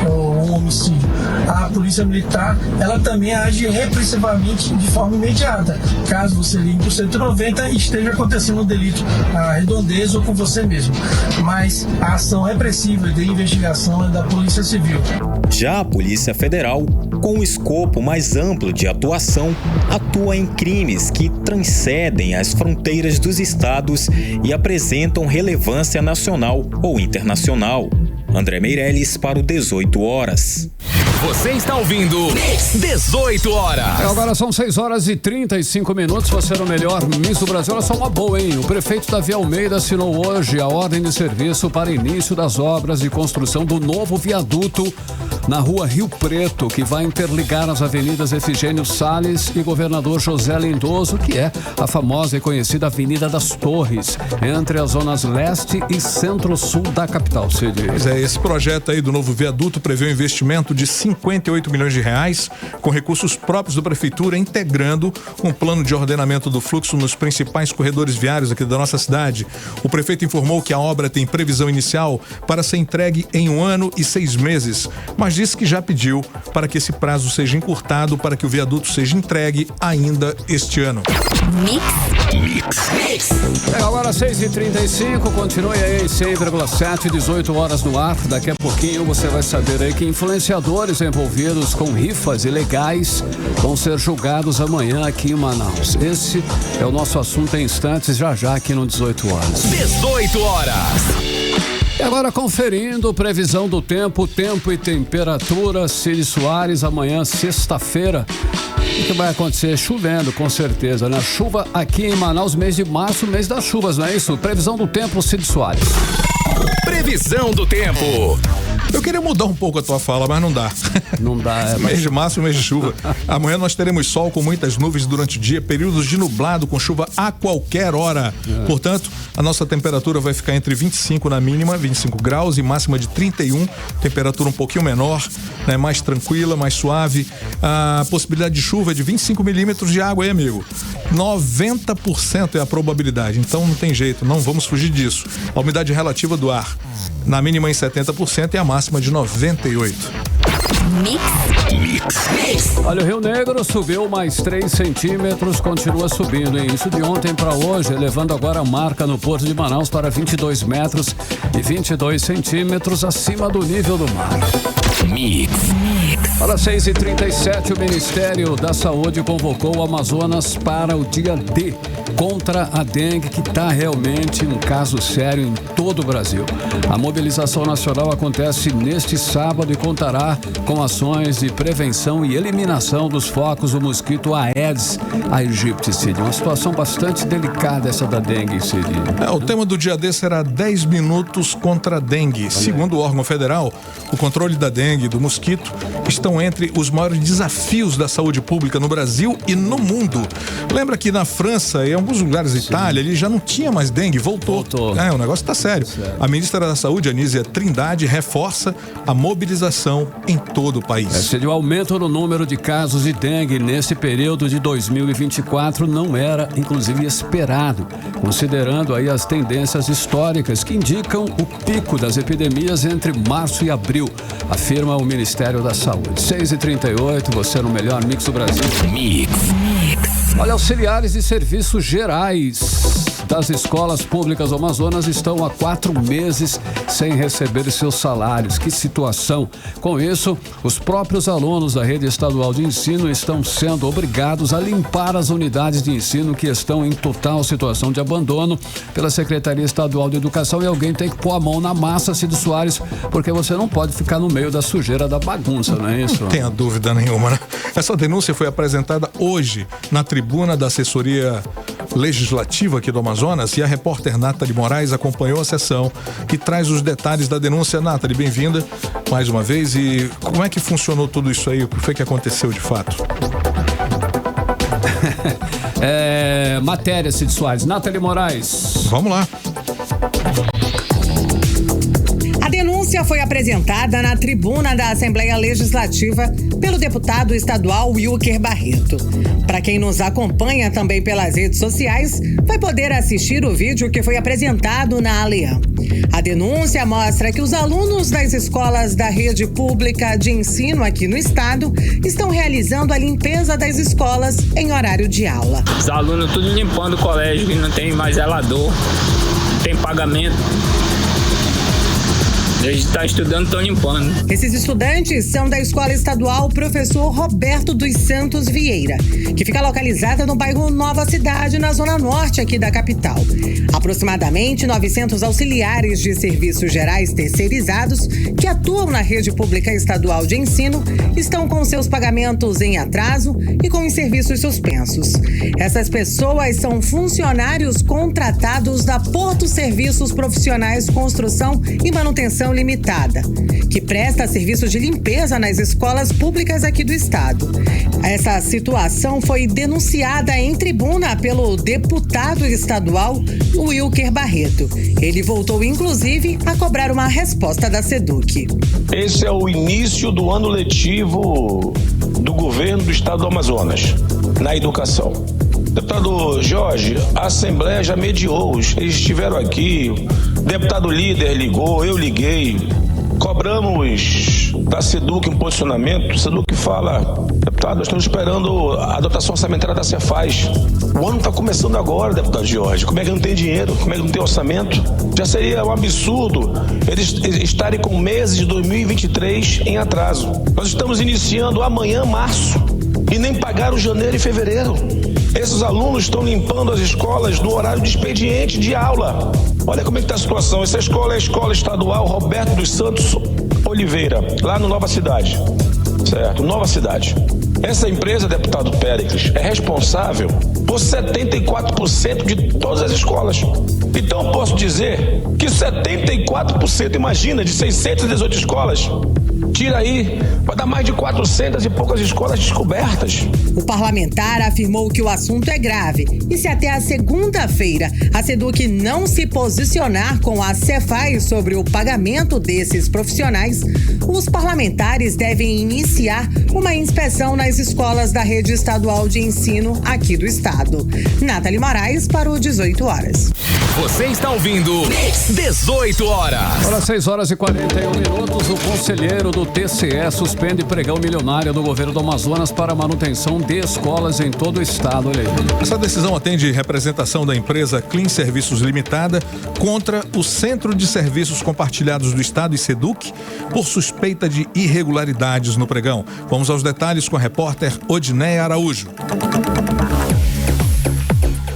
ou um homicídio. A Polícia Militar, ela também age repressivamente de forma imediata. Caso você ligue para o 190 e esteja acontecendo um delito na redondeza ou com você mesmo. Mas a ação repressiva e de investigação é da Polícia Civil. Já a Polícia Federal, com um escopo mais amplo de atuação, atua em crimes que transcendem as fronteiras dos estados e apresentam relevância nacional ou internacional. André Meirelles para o 18 horas. Você está ouvindo 18 horas. Agora são 6h35. Você no melhor Mix do Brasil. Olha só uma boa, hein? O prefeito Davi Almeida assinou hoje a ordem de serviço para início das obras de construção do novo viaduto na rua Rio Preto, que vai interligar as avenidas Efigênio Salles e Governador José Lindoso, que é a famosa e conhecida Avenida das Torres, entre as zonas leste e centro-sul da capital, Cid. Pois é, esse projeto aí do novo viaduto prevê um investimento de 58 milhões de reais, com recursos próprios da prefeitura, integrando um plano de ordenamento do fluxo nos principais corredores viários aqui da nossa cidade. O prefeito informou que a obra tem previsão inicial para ser entregue em 1 ano e 6 meses, mas disse que já pediu para que esse prazo seja encurtado para que o viaduto seja entregue ainda este ano. Mix. Agora 6h35, continue aí 100,7, 18 horas no ar. Daqui a pouquinho você vai saber aí que influenciadores envolvidos com rifas ilegais vão ser julgados amanhã aqui em Manaus. Esse é o nosso assunto em instantes, já aqui no 18 horas. 18 horas. E agora conferindo previsão do tempo e temperatura. Cid Soares, amanhã, sexta-feira. O que vai acontecer? Chovendo, com certeza, né? Chuva aqui em Manaus, mês de março, mês das chuvas, não é isso? Previsão do tempo, Cid Soares. Previsão do tempo. Eu queria mudar um pouco a tua fala, mas não dá. Não dá, Mês de março, mês de chuva. Amanhã nós teremos sol com muitas nuvens durante o dia, períodos de nublado com chuva a qualquer hora. Portanto, a nossa temperatura vai ficar entre 25 na mínima, 25 graus, e máxima de 31. Temperatura um pouquinho menor, né? Mais tranquila, mais suave. A possibilidade de chuva é de 25 milímetros de água aí, amigo. 90% é a probabilidade, então não tem jeito, não vamos fugir disso. A umidade relativa do ar, na mínima em 70% e a máxima de 98%. Olha, o Rio Negro subiu mais 3 centímetros, continua subindo, hein? Isso de ontem para hoje, elevando agora a marca no Porto de Manaus para 22 metros e 22 centímetros acima do nível do mar. Para 6h37, o Ministério da Saúde convocou o Amazonas para o dia D contra a dengue, que está realmente um caso sério em todo o Brasil. A mobilização nacional acontece neste sábado e contará com ações de prevenção e eliminação dos focos do mosquito Aedes aegypti, Cid. Uma situação bastante delicada essa da dengue, Cid. O tema do dia D será 10 minutos contra a dengue. Segundo o órgão federal, o controle da dengue e do mosquito estão entre os maiores desafios da saúde pública no Brasil e no mundo. Lembra que na França e em alguns lugares da Itália, ele já não tinha mais dengue, voltou. O negócio está sério. A ministra da Saúde, Anísia Trindade, reforça a mobilização em todo o país. O aumento no número de casos de dengue nesse período de 2024 não era, inclusive, esperado, considerando aí as tendências históricas que indicam o pico das epidemias entre março e abril, afirma o Ministério da Saúde. 6h38, você no melhor Mix do Brasil. Olha, auxiliares de serviços gerais das escolas públicas do Amazonas estão há 4 meses sem receber seus salários. Que situação! Com isso, os próprios alunos da rede estadual de ensino estão sendo obrigados a limpar as unidades de ensino que estão em total situação de abandono pela Secretaria Estadual de Educação, e alguém tem que pôr a mão na massa, Cid Soares, porque você não pode ficar no meio da sujeira da bagunça, não é isso? Não tenha dúvida nenhuma, né? Essa denúncia foi apresentada hoje na tribuna da assessoria legislativa aqui do Amazonas, e a repórter Nathalie Moraes acompanhou a sessão e traz os detalhes da denúncia. Nathalie, bem-vinda mais uma vez. E como é que funcionou tudo isso aí? O que foi que aconteceu de fato? Matéria, Cid Soares. Nathalie Moraes. Vamos lá. A denúncia foi apresentada na tribuna da Assembleia Legislativa pelo deputado estadual Wilker Barreto. Para quem nos acompanha também pelas redes sociais, vai poder assistir o vídeo que foi apresentado na ALEAM. A denúncia mostra que os alunos das escolas da rede pública de ensino aqui no estado estão realizando a limpeza das escolas em horário de aula. Os alunos tudo limpando o colégio, que não tem mais zelador, não tem pagamento. Eles estão estudando, estão limpando. Esses estudantes são da Escola Estadual Professor Roberto dos Santos Vieira, que fica localizada no bairro Nova Cidade, na zona norte aqui da capital. Aproximadamente 900 auxiliares de serviços gerais terceirizados que atuam na rede pública estadual de ensino estão com seus pagamentos em atraso e com os serviços suspensos. Essas pessoas são funcionários contratados da Porto Serviços Profissionais Construção e Manutenção Limitada, que presta serviços de limpeza nas escolas públicas aqui do estado. Essa situação foi denunciada em tribuna pelo deputado estadual Wilker Barreto. Ele voltou, inclusive, a cobrar uma resposta da SEDUC. Esse é o início do ano letivo do governo do estado do Amazonas, na educação. Deputado Jorge, a Assembleia já mediou, eles estiveram aqui, o deputado líder ligou, eu liguei, cobramos da SEDUC um posicionamento. A SEDUC fala: deputado, nós estamos esperando a dotação orçamentária da Cefaz. O ano está começando agora, deputado Jorge. Como é que não tem dinheiro? Como é que não tem orçamento? Já seria um absurdo eles estarem com meses de 2023 em atraso. Nós estamos iniciando amanhã, março, e nem pagaram janeiro e fevereiro. Esses alunos estão limpando as escolas no horário de expediente de aula. Olha como é que está a situação. Essa escola é a Escola Estadual Roberto dos Santos Oliveira, lá no Nova Cidade. Certo? Nova Cidade. Essa empresa, deputado Péricles, é responsável por 74% de todas as escolas. Então, posso dizer que 74%, imagina, de 618 escolas, tira aí, vai dar mais de 400 e poucas escolas descobertas. O parlamentar afirmou que o assunto é grave e se até a segunda-feira a SEDUC não se posicionar com a Cefaz sobre o pagamento desses profissionais, os parlamentares devem iniciar uma inspeção nas escolas da rede estadual de ensino aqui do estado. Estado. Nathalie Moraes para o 18 horas. Você está ouvindo 18 horas. Olha, 6 horas e 41 minutos. O conselheiro do TCE suspende pregão milionário do governo do Amazonas para manutenção de escolas em todo o estado. Olha aí. Essa decisão atende representação da empresa Clean Serviços Limitada contra o Centro de Serviços Compartilhados do Estado e SEDUC por suspeita de irregularidades no pregão. Vamos aos detalhes com a repórter Odineia Araújo.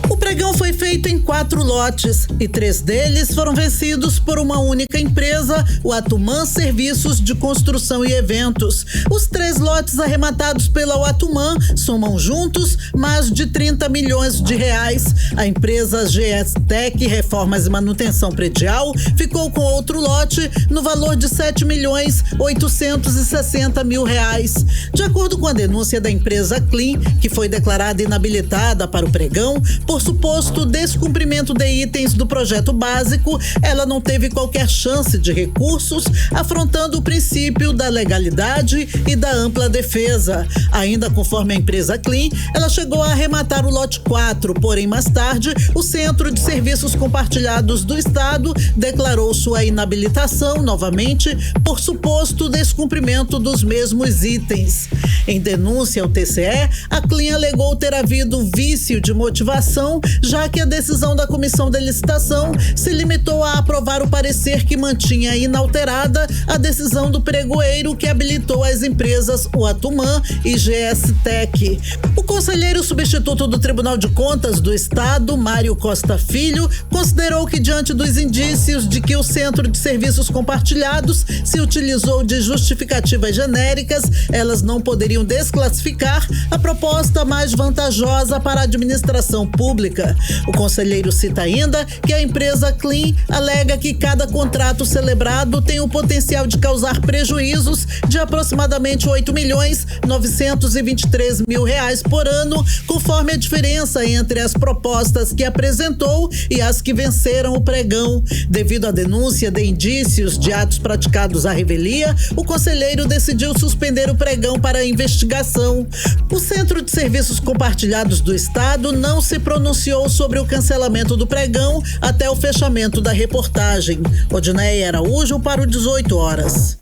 O pregão foi feito em 4 lotes e 3 deles foram vencidos por uma única empresa, o Atuman Serviços de Construção e Eventos. Os 3 lotes arrematados pela Atuman somam juntos mais de 30 milhões de reais. A empresa GS Tech Reformas e Manutenção Predial ficou com outro lote no valor de 7.860.000 reais. De acordo com a denúncia da empresa Clean, que foi declarada inabilitada para o pregão por suposto descumprimento de itens do projeto básico, ela não teve qualquer chance de recursos, afrontando o princípio da legalidade e da ampla defesa. Ainda conforme a empresa Clean, ela chegou a arrematar o lote 4, porém mais tarde, o Centro de Serviços Compartilhados do Estado declarou sua inabilitação novamente por suposto descumprimento dos mesmos itens. Em denúncia ao TCE, a Clean alegou ter havido vício de motivação, já que a decisão da comissão de licitação se limitou a aprovar o parecer que mantinha inalterada a decisão do pregoeiro que habilitou as empresas Atuman e GS Tech. O conselheiro substituto do Tribunal de Contas do Estado, Mário Costa Filho, considerou que diante dos indícios de que o Centro de Serviços Compartilhados se utilizou de justificativas genéricas, elas não poderiam desclassificar a proposta mais vantajosa para a administração pública. O conselheiro cita ainda que a empresa Clean alega que cada contrato celebrado tem o potencial de causar prejuízos de aproximadamente 8.923.000 reais por ano, conforme a diferença entre as propostas que apresentou e as que venceram o pregão. Devido à denúncia de indícios de atos praticados à revelia, o conselheiro decidiu suspender o pregão para a investigação. O Centro de Serviços Compartilhados do Estado não se pronunciou sobre o cancelamento do pregão até o fechamento da reportagem. Odineia Araújo para o 18 horas.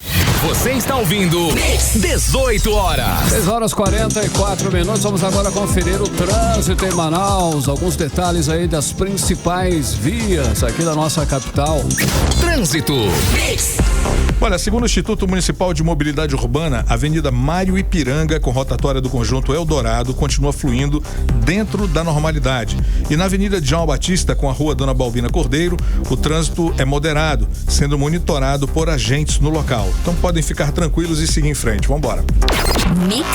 Você está ouvindo 18 horas. 6 horas 44 minutos. Vamos agora conferir o trânsito em Manaus. Alguns detalhes aí das principais vias aqui da nossa capital. Trânsito. Olha, segundo o Instituto Municipal de Mobilidade Urbana, a Avenida Mário Ipiranga, com rotatória do Conjunto Eldorado, continua fluindo dentro da normalidade. E na Avenida João Batista, com a Rua Dona Balbina Cordeiro, o trânsito é moderado, sendo monitorado por agentes no local. Então podem ficar tranquilos e seguir em frente. Vamos embora. Mix.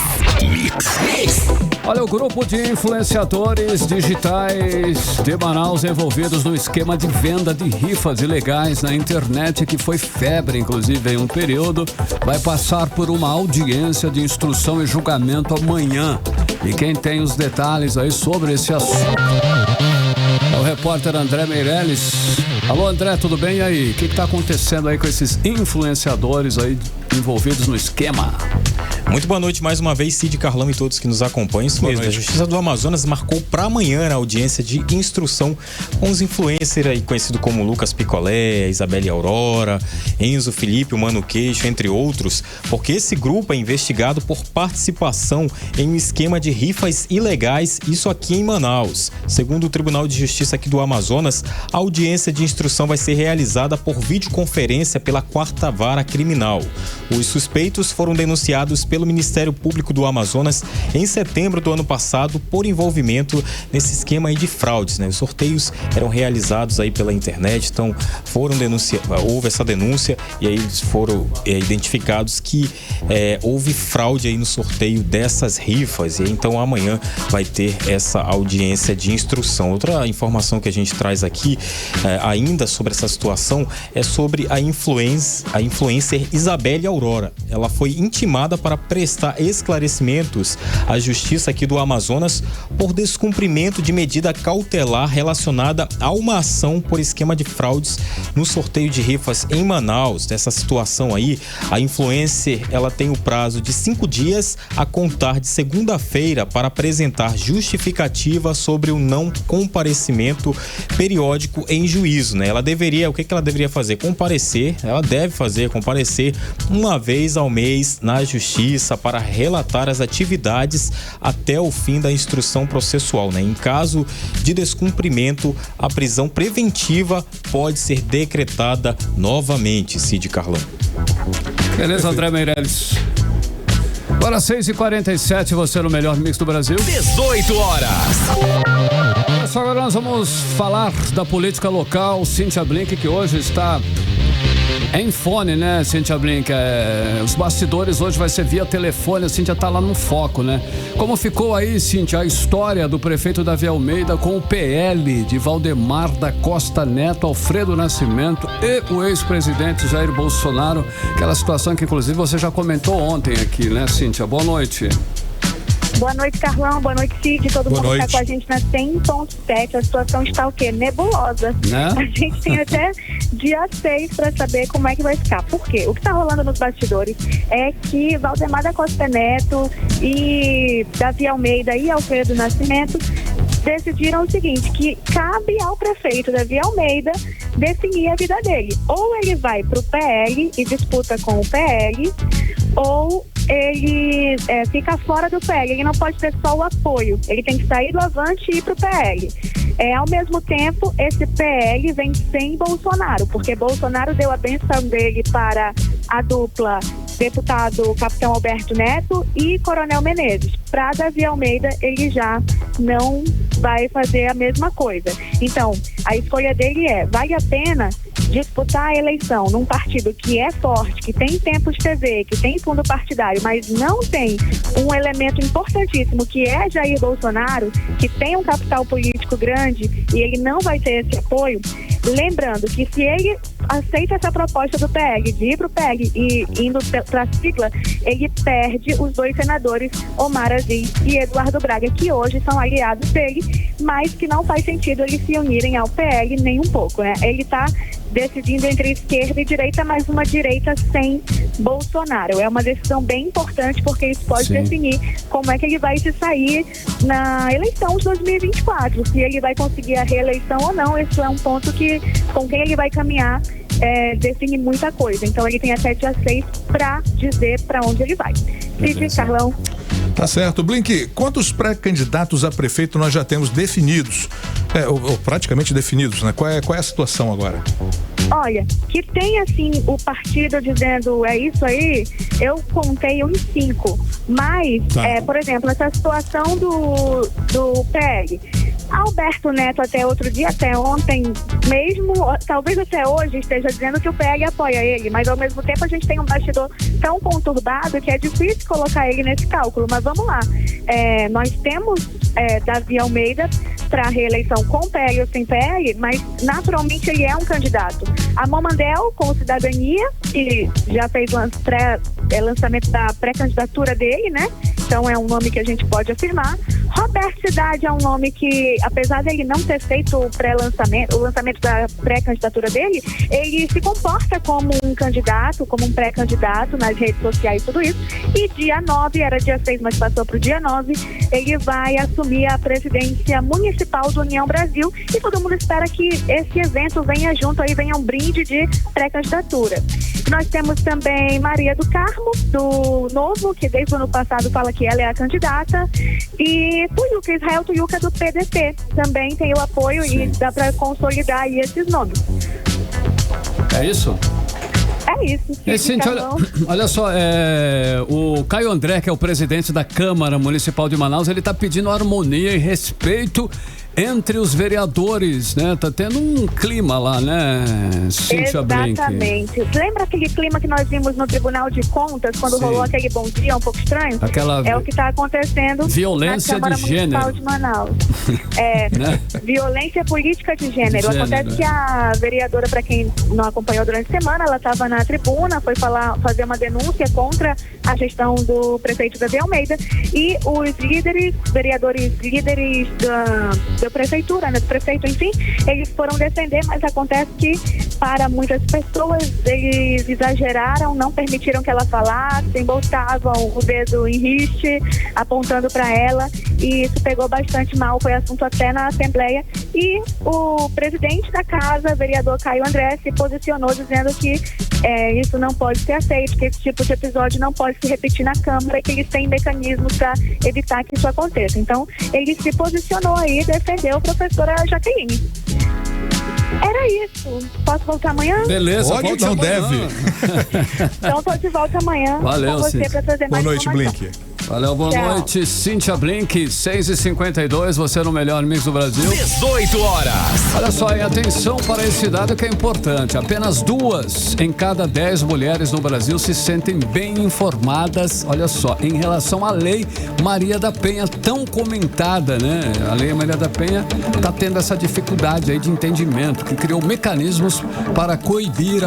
Olha, o grupo de influenciadores digitais de Manaus envolvidos no esquema de venda de rifas ilegais na internet, que foi febre, inclusive, em um período, vai passar por uma audiência de instrução e julgamento amanhã. E quem tem os detalhes aí sobre esse assunto é o repórter André Meirelles. Alô, André, tudo bem? E aí? O que está acontecendo aí com esses influenciadores aí envolvidos no esquema? Muito boa noite mais uma vez, Cid, Carlão e todos que nos acompanham. Isso mesmo, a Justiça do Amazonas marcou para amanhã a audiência de instrução com os influencers aí, conhecidos como Lucas Picolé, Isabelle Aurora, Enzo Felipe, o Mano Queixo, entre outros, porque esse grupo é investigado por participação em um esquema de rifas ilegais, isso aqui em Manaus. Segundo o Tribunal de Justiça aqui do Amazonas, a audiência de instrução vai ser realizada por videoconferência pela 4ª Vara Criminal. Os suspeitos foram denunciados pelo Ministério Público do Amazonas em setembro do ano passado por envolvimento nesse esquema aí de fraudes, né? Os sorteios eram realizados aí pela internet, então houve essa denúncia e aí eles foram identificados que houve fraude aí no sorteio dessas rifas, e então amanhã vai ter essa audiência de instrução. Outra informação que a gente traz aqui ainda sobre essa situação é sobre a influencer Isabelle Aurora. Ela foi intimada para prestar esclarecimentos à Justiça aqui do Amazonas por descumprimento de medida cautelar relacionada a uma ação por esquema de fraudes no sorteio de rifas em Manaus. Nessa situação aí, a influencer, ela tem o prazo de 5 dias a contar de segunda-feira para apresentar justificativa sobre o não comparecimento periódico em juízo, né? O que ela deveria fazer? Ela deve comparecer uma vez ao mês na Justiça para relatar as atividades até o fim da instrução processual, né? Em caso de descumprimento, a prisão preventiva pode ser decretada novamente, Cid Carlão. Beleza, André Meirelles. Agora 6h47, você no melhor mix do Brasil. 18 horas. Agora nós vamos falar da política local. Cíntia Blink, que hoje está em fone, né, Cíntia Blink? Os bastidores hoje vai ser via telefone. A Cíntia tá lá no foco, né? Como ficou aí, Cíntia, a história do prefeito Davi Almeida com o PL de Valdemar da Costa Neto, Alfredo Nascimento e o ex-presidente Jair Bolsonaro? Aquela situação que, inclusive, você já comentou ontem aqui, né, Cíntia? Boa noite. Boa noite, Carlão. Boa noite, Cid. Todo Boa mundo noite. está com a gente na 100.7. A situação está o quê? Nebulosa. Né? A gente tem até dia 6 para saber como é que vai ficar. Por quê? O que está rolando nos bastidores é que Valdemar da Costa Neto e Davi Almeida e Alfredo Nascimento decidiram o seguinte, que cabe ao prefeito Davi Almeida definir a vida dele. Ou ele vai para o PL e disputa com o PL, ou ele fica fora do PL. Ele não pode ter só o apoio, ele tem que sair do Avante e ir para o PL. Ao mesmo tempo, esse PL vem sem Bolsonaro, porque Bolsonaro deu a benção dele para a dupla deputado Capitão Alberto Neto e Coronel Menezes. Para Davi Almeida, ele já não vai fazer a mesma coisa. Então, a escolha dele vale a pena disputar a eleição num partido que é forte, que tem tempo de TV, que tem fundo partidário, mas não tem um elemento importantíssimo que é Jair Bolsonaro, que tem um capital político grande e ele não vai ter esse apoio? Lembrando que se ele aceita essa proposta do PL, de ir para o PL e indo para a sigla, ele perde os 2 senadores, Omar Aziz e Eduardo Braga, que hoje são aliados dele, mas que não faz sentido eles se unirem ao PL nem um pouco, né? Ele está decidindo entre esquerda e direita, mas uma direita sem Bolsonaro. É uma decisão bem importante, porque isso pode definir como é que ele vai se sair na eleição de 2024, se ele vai conseguir a reeleição ou não. Isso é um ponto que, com quem ele vai caminhar, define muita coisa. Então ele tem até dia 6 para dizer para onde ele vai. Cid, Carlão. Tá certo. Blink, quantos pré-candidatos a prefeito nós já temos definidos? Ou praticamente definidos, né? Qual é a situação agora? Olha, que tem assim o partido dizendo é isso aí, eu contei uns 5. Mas, por exemplo, essa situação do PL. Alberto Neto até outro dia, até ontem mesmo, talvez até hoje esteja dizendo que o PL apoia ele, mas ao mesmo tempo a gente tem um bastidor tão conturbado que é difícil colocar ele nesse cálculo. Mas vamos lá, nós temos Davi Almeida para a reeleição com PL ou sem PL, mas naturalmente ele é um candidato. A Mamandel com Cidadania, que já fez lançamento da pré-candidatura dele, né? Então é um nome que a gente pode afirmar. Roberto Cidade é um nome que, apesar dele não ter feito o lançamento da pré-candidatura dele, ele se comporta como um candidato, como um pré-candidato nas redes sociais e tudo isso. E dia 9, era dia 6, mas passou para o dia 9, ele vai assumir a presidência municipal do União Brasil e todo mundo espera que esse evento venha junto, aí venha um brinde de pré-candidatura. Nós temos também Maria do Carmo, do Novo, que desde o ano passado fala que ela é a candidata, e Tuiuca, Israel Tuiuca, do PDT, também tem o apoio. Sim. E dá para consolidar aí esses nomes. É isso? É isso. Gente, olha só, o Caio André, que é o presidente da Câmara Municipal de Manaus, ele está pedindo harmonia e respeito entre os vereadores, né? Tá tendo um clima lá, né, Cíntia Blink? Exatamente. Lembra aquele clima que nós vimos no Tribunal de Contas, quando rolou aquele bom dia um pouco estranho? É o que está acontecendo violência na Câmara de Municipal gênero de Manaus. Né? Violência política de gênero. Acontece que a vereadora, para quem não acompanhou durante a semana, ela estava na tribuna, foi fazer uma denúncia contra a gestão do prefeito Davi Almeida, e os vereadores líderes da prefeitura, né, do prefeito, enfim, eles foram defender, mas acontece que para muitas pessoas eles exageraram, não permitiram que ela falasse, botavam o dedo em riste, apontando para ela, e isso pegou bastante mal, foi assunto até na Assembleia, e o presidente da casa, vereador Caio André, se posicionou dizendo que isso não pode ser aceito, que esse tipo de episódio não pode se repetir na Câmara e que eles têm mecanismos para evitar que isso aconteça. Então, ele se posicionou aí e defendeu a professora Jaqueline. Era isso. Posso voltar amanhã? Beleza, pode, não amanhã. deve. Então, estou de volta amanhã. Valeu, com você para trazer mais noite, informação. Blink. Valeu, boa Tchau. noite, Cíntia Blink, 6h52, você no Melhor Mix do Brasil. 18 horas. Olha só, e atenção para esse dado que é importante. Apenas 2 em cada 10 mulheres no Brasil se sentem bem informadas, olha só, em relação à Lei Maria da Penha, tão comentada, né? A Lei Maria da Penha está tendo essa dificuldade aí de entendimento, que criou mecanismos para coibir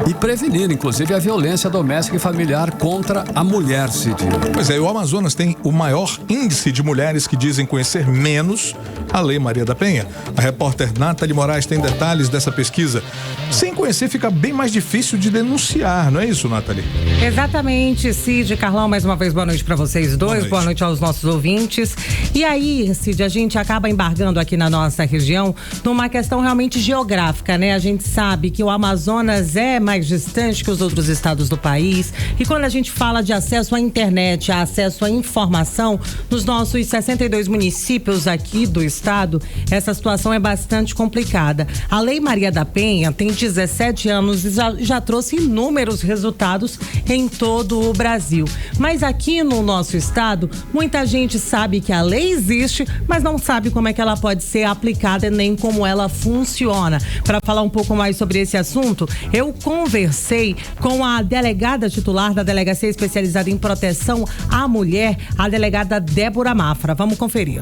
e prevenir, inclusive, a violência doméstica e familiar contra a mulher, Cid. Pois é, o Amazonas tem o maior índice de mulheres que dizem conhecer menos a Lei Maria da Penha. A repórter Nathalie Moraes tem detalhes dessa pesquisa. Sem conhecer, fica bem mais difícil de denunciar, não é isso, Nathalie? Exatamente, Cid, Carlão, mais uma vez boa noite para vocês dois, boa noite aos nossos ouvintes. E aí, Cid, a gente acaba embargando aqui na nossa região numa questão realmente geográfica, né? A gente sabe que o Amazonas é mais distante que os outros estados do país, e quando a gente fala de acesso à internet, acesso à informação, nos nossos 62 municípios aqui do estado, essa situação é bastante complicada. A Lei Maria da Penha tem 17 anos e já trouxe inúmeros resultados em todo o Brasil. Mas aqui no nosso estado, muita gente sabe que a lei existe, mas não sabe como é que ela pode ser aplicada nem como ela funciona. Para falar um pouco mais sobre esse assunto, eu conversei com a delegada titular da Delegacia Especializada em Proteção à Mulher, a delegada Débora Mafra. Vamos conferir.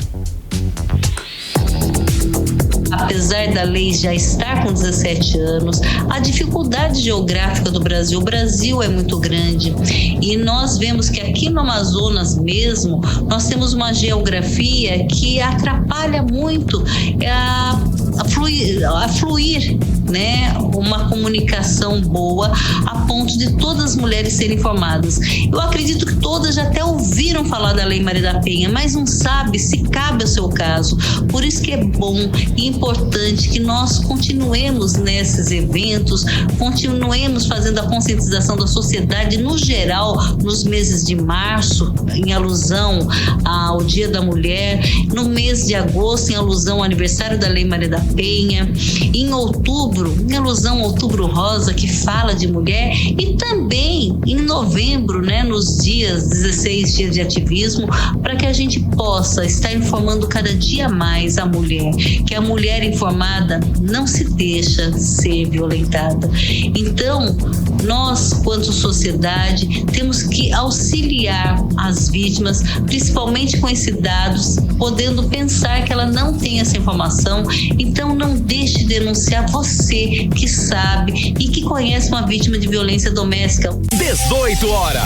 Apesar da lei já estar com 17 anos, a dificuldade geográfica do Brasil, o Brasil é muito grande, e nós vemos que aqui no Amazonas mesmo, nós temos uma geografia que atrapalha muito a fluir, né, uma comunicação boa a ponto de todas as mulheres serem informadas. Eu acredito que todas já até ouviram falar da Lei Maria da Penha, mas não sabe se cabe ao seu caso. Por isso que é bom e importante que nós continuemos nesses eventos, continuemos fazendo a conscientização da sociedade no geral, nos meses de março, em alusão ao Dia da Mulher, no mês de agosto, em alusão ao aniversário da Lei Maria da Penha, em outubro, em alusão ao Outubro Rosa, que fala de mulher, e também em novembro, né, nos dias 16 dias de ativismo, para que a gente possa estar informando cada dia mais a mulher, que a mulher informada não se deixa ser violentada. Então, nós, quanto sociedade, temos que auxiliar as vítimas, principalmente com esses dados, podendo pensar que ela não tem essa informação. Então, não deixe de denunciar, você que sabe e que conhece uma vítima de violência doméstica. 18 horas.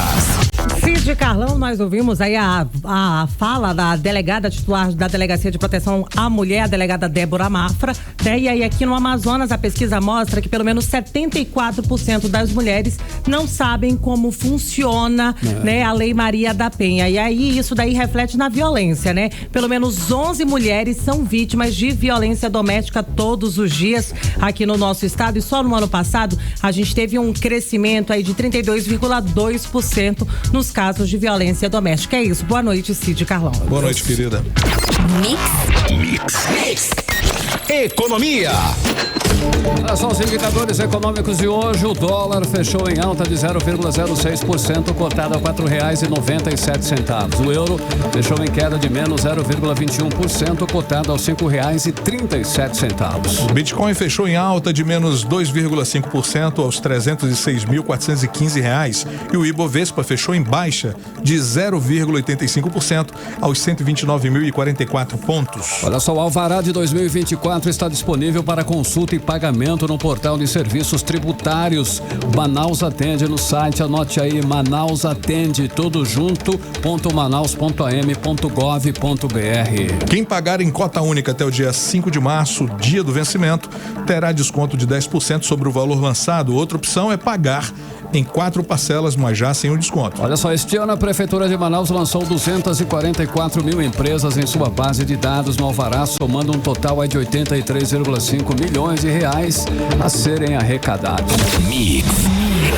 Cid, Carlão, nós ouvimos aí a fala da delegada titular da Delegacia de Proteção à Mulher, a delegada Débora Mafra, né? E aí aqui no Amazonas a pesquisa mostra que pelo menos 74% das mulheres não sabem como funciona, né, a Lei Maria da Penha. E aí isso daí reflete na violência, né? Pelo menos 11 mulheres são vítimas de violência doméstica todos os dias aqui no nosso estado, e só no ano passado a gente teve um crescimento aí de 32,2% nos casos de violência doméstica. É isso. Boa noite, Cid, Carlão. Boa noite, querida. Mix. Economia. Olha só os indicadores econômicos de hoje. O dólar fechou em alta de 0,06%, cotado a R$4,97. O euro fechou em queda de menos 0,21%, cotado aos R$5,37. O Bitcoin fechou em alta de menos 2,5% aos R$306.415. E o Ibovespa fechou em baixa de 0,85% aos 129.044 pontos. Olha só, o alvará de 2024 está disponível para consulta e pagamento no portal de serviços tributários. Manaus Atende no site, anote aí, Manaus Atende, tudo junto, .manaus.am.gov.br. Quem pagar em cota única até o dia 5 de março, dia do vencimento, terá desconto de 10% sobre o valor lançado. Outra opção é pagar em 4 parcelas, mas já sem o desconto. Olha só, este ano a Prefeitura de Manaus lançou 244 mil empresas em sua base de dados no Alvará, somando um total de 83,5 milhões de reais a serem arrecadados. Mix.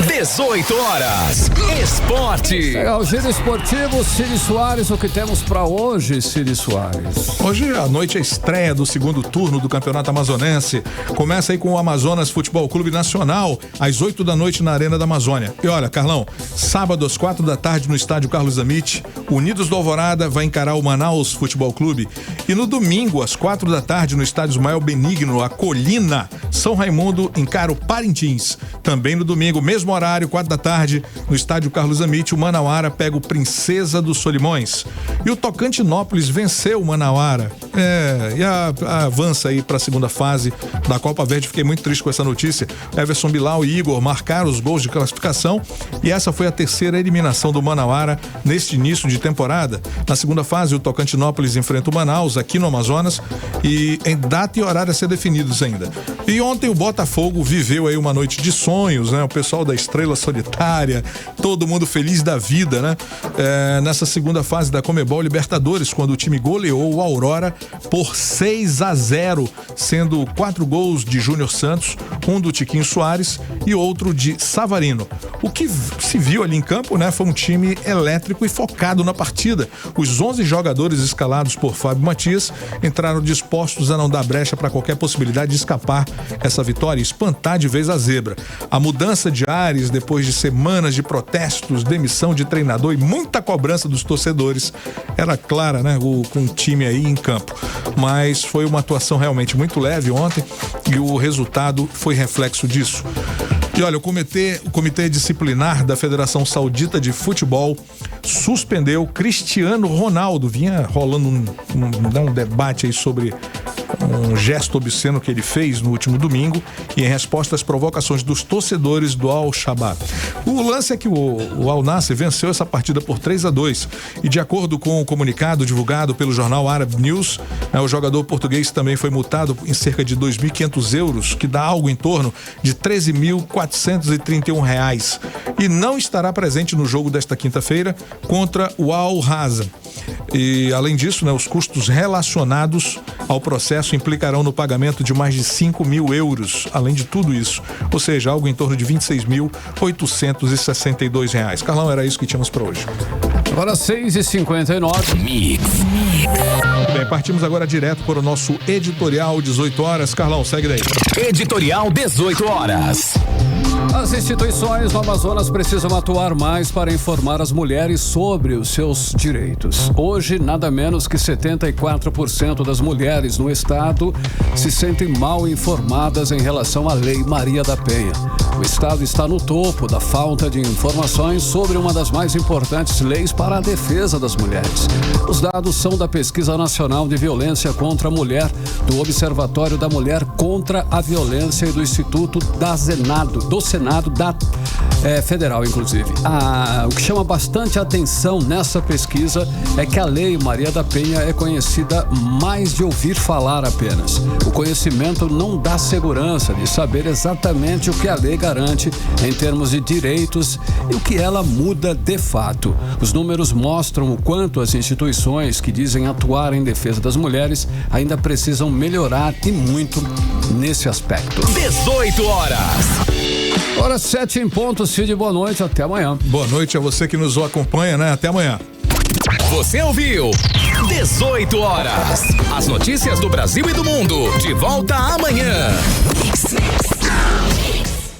18 horas. Esporte. Legal, giro esportivo, Cid Soares, o que temos para hoje, Cid Soares? Hoje à noite é a estreia do segundo turno do Campeonato Amazonense. Começa aí com o Amazonas Futebol Clube Nacional, às 8 da noite na Arena da Amazônia. E olha, Carlão, sábado às 4 da tarde no estádio Carlos Amit, Unidos do Alvorada vai encarar o Manaus Futebol Clube. E no domingo, às 4 da tarde, no estádio Ismael Benigno, a Colina, São Raimundo encara o Parintins. Também no domingo, mesmo horário, 4 da tarde, no estádio Carlos Amit, o Manauara pega o Princesa dos Solimões. E o Tocantinópolis venceu o Manauara. E avança aí para a segunda fase da Copa Verde. Fiquei muito triste com essa notícia. Everson Bilal e Igor marcaram os gols de classificação e essa foi a terceira eliminação do Manauara neste início de temporada. Na segunda fase, o Tocantinópolis enfrenta o Manaus aqui no Amazonas e em data e horário a ser definidos ainda. E ontem o Botafogo viveu aí uma noite de sonhos, né? O pessoal da Estrela Solitária, todo mundo feliz da vida, né? Nessa segunda fase da Conmebol Libertadores, quando o time goleou o Aurora por 6-0, sendo 4 gols de Júnior Santos, um do Tiquinho Soares e outro de Savarino. O que se viu ali em campo, né, foi um time elétrico e focado na partida. Os 11 jogadores escalados por Fábio Matias entraram dispostos a não dar brecha para qualquer possibilidade de escapar essa vitória e espantar de vez a zebra. A mudança de ares, depois de semanas de protestos, demissão de treinador e muita cobrança dos torcedores, era clara, né, com o time aí em campo. Mas foi uma atuação realmente muito leve ontem e o resultado foi reflexo disso. E olha, o comitê disciplinar da Federação Saudita de Futebol suspendeu Cristiano Ronaldo. Vinha rolando um debate aí sobre um gesto obsceno que ele fez no último domingo e em resposta às provocações dos torcedores do Al-Shabaab. O lance é que o Al-Nassr venceu essa partida por 3-2 e de acordo com o comunicado divulgado pelo jornal Arab News, o jogador português também foi multado em cerca de 2.500 euros, que dá algo em torno de 13.431 reais, e não estará presente no jogo desta quinta-feira contra o Al-Hazm. E além disso, né, os custos relacionados ao processo implicarão no pagamento de mais de 5.000 euros, além de tudo isso, ou seja, algo em torno de 26.862 reais. Carlão, era isso que tínhamos para hoje. Agora 6h59. Mix. Bem, partimos agora direto para o nosso editorial 18 horas. Carlão, segue daí. Editorial 18 horas. As instituições no Amazonas precisam atuar mais para informar as mulheres sobre os seus direitos. Hoje, nada menos que 74% das mulheres no estado se sentem mal informadas em relação à Lei Maria da Penha. O estado está no topo da falta de informações sobre uma das mais importantes leis para a defesa das mulheres. Os dados são da Pesquisa Nacional de Violência contra a Mulher, do Observatório da Mulher contra a Violência e do Instituto do Senado Federal, inclusive. O que chama bastante atenção nessa pesquisa é que a Lei Maria da Penha é conhecida mais de ouvir falar apenas. O conhecimento não dá segurança de saber exatamente o que a lei garante em termos de direitos e o que ela muda de fato. Os números mostram o quanto as instituições que dizem atuar em defesa das mulheres ainda precisam melhorar e muito nesse aspecto. 18 horas. Hora 7 em ponto, Cid, boa noite, até amanhã. Boa noite a você que nos acompanha, né? Até amanhã. Você ouviu 18 horas. As notícias do Brasil e do mundo. De volta amanhã.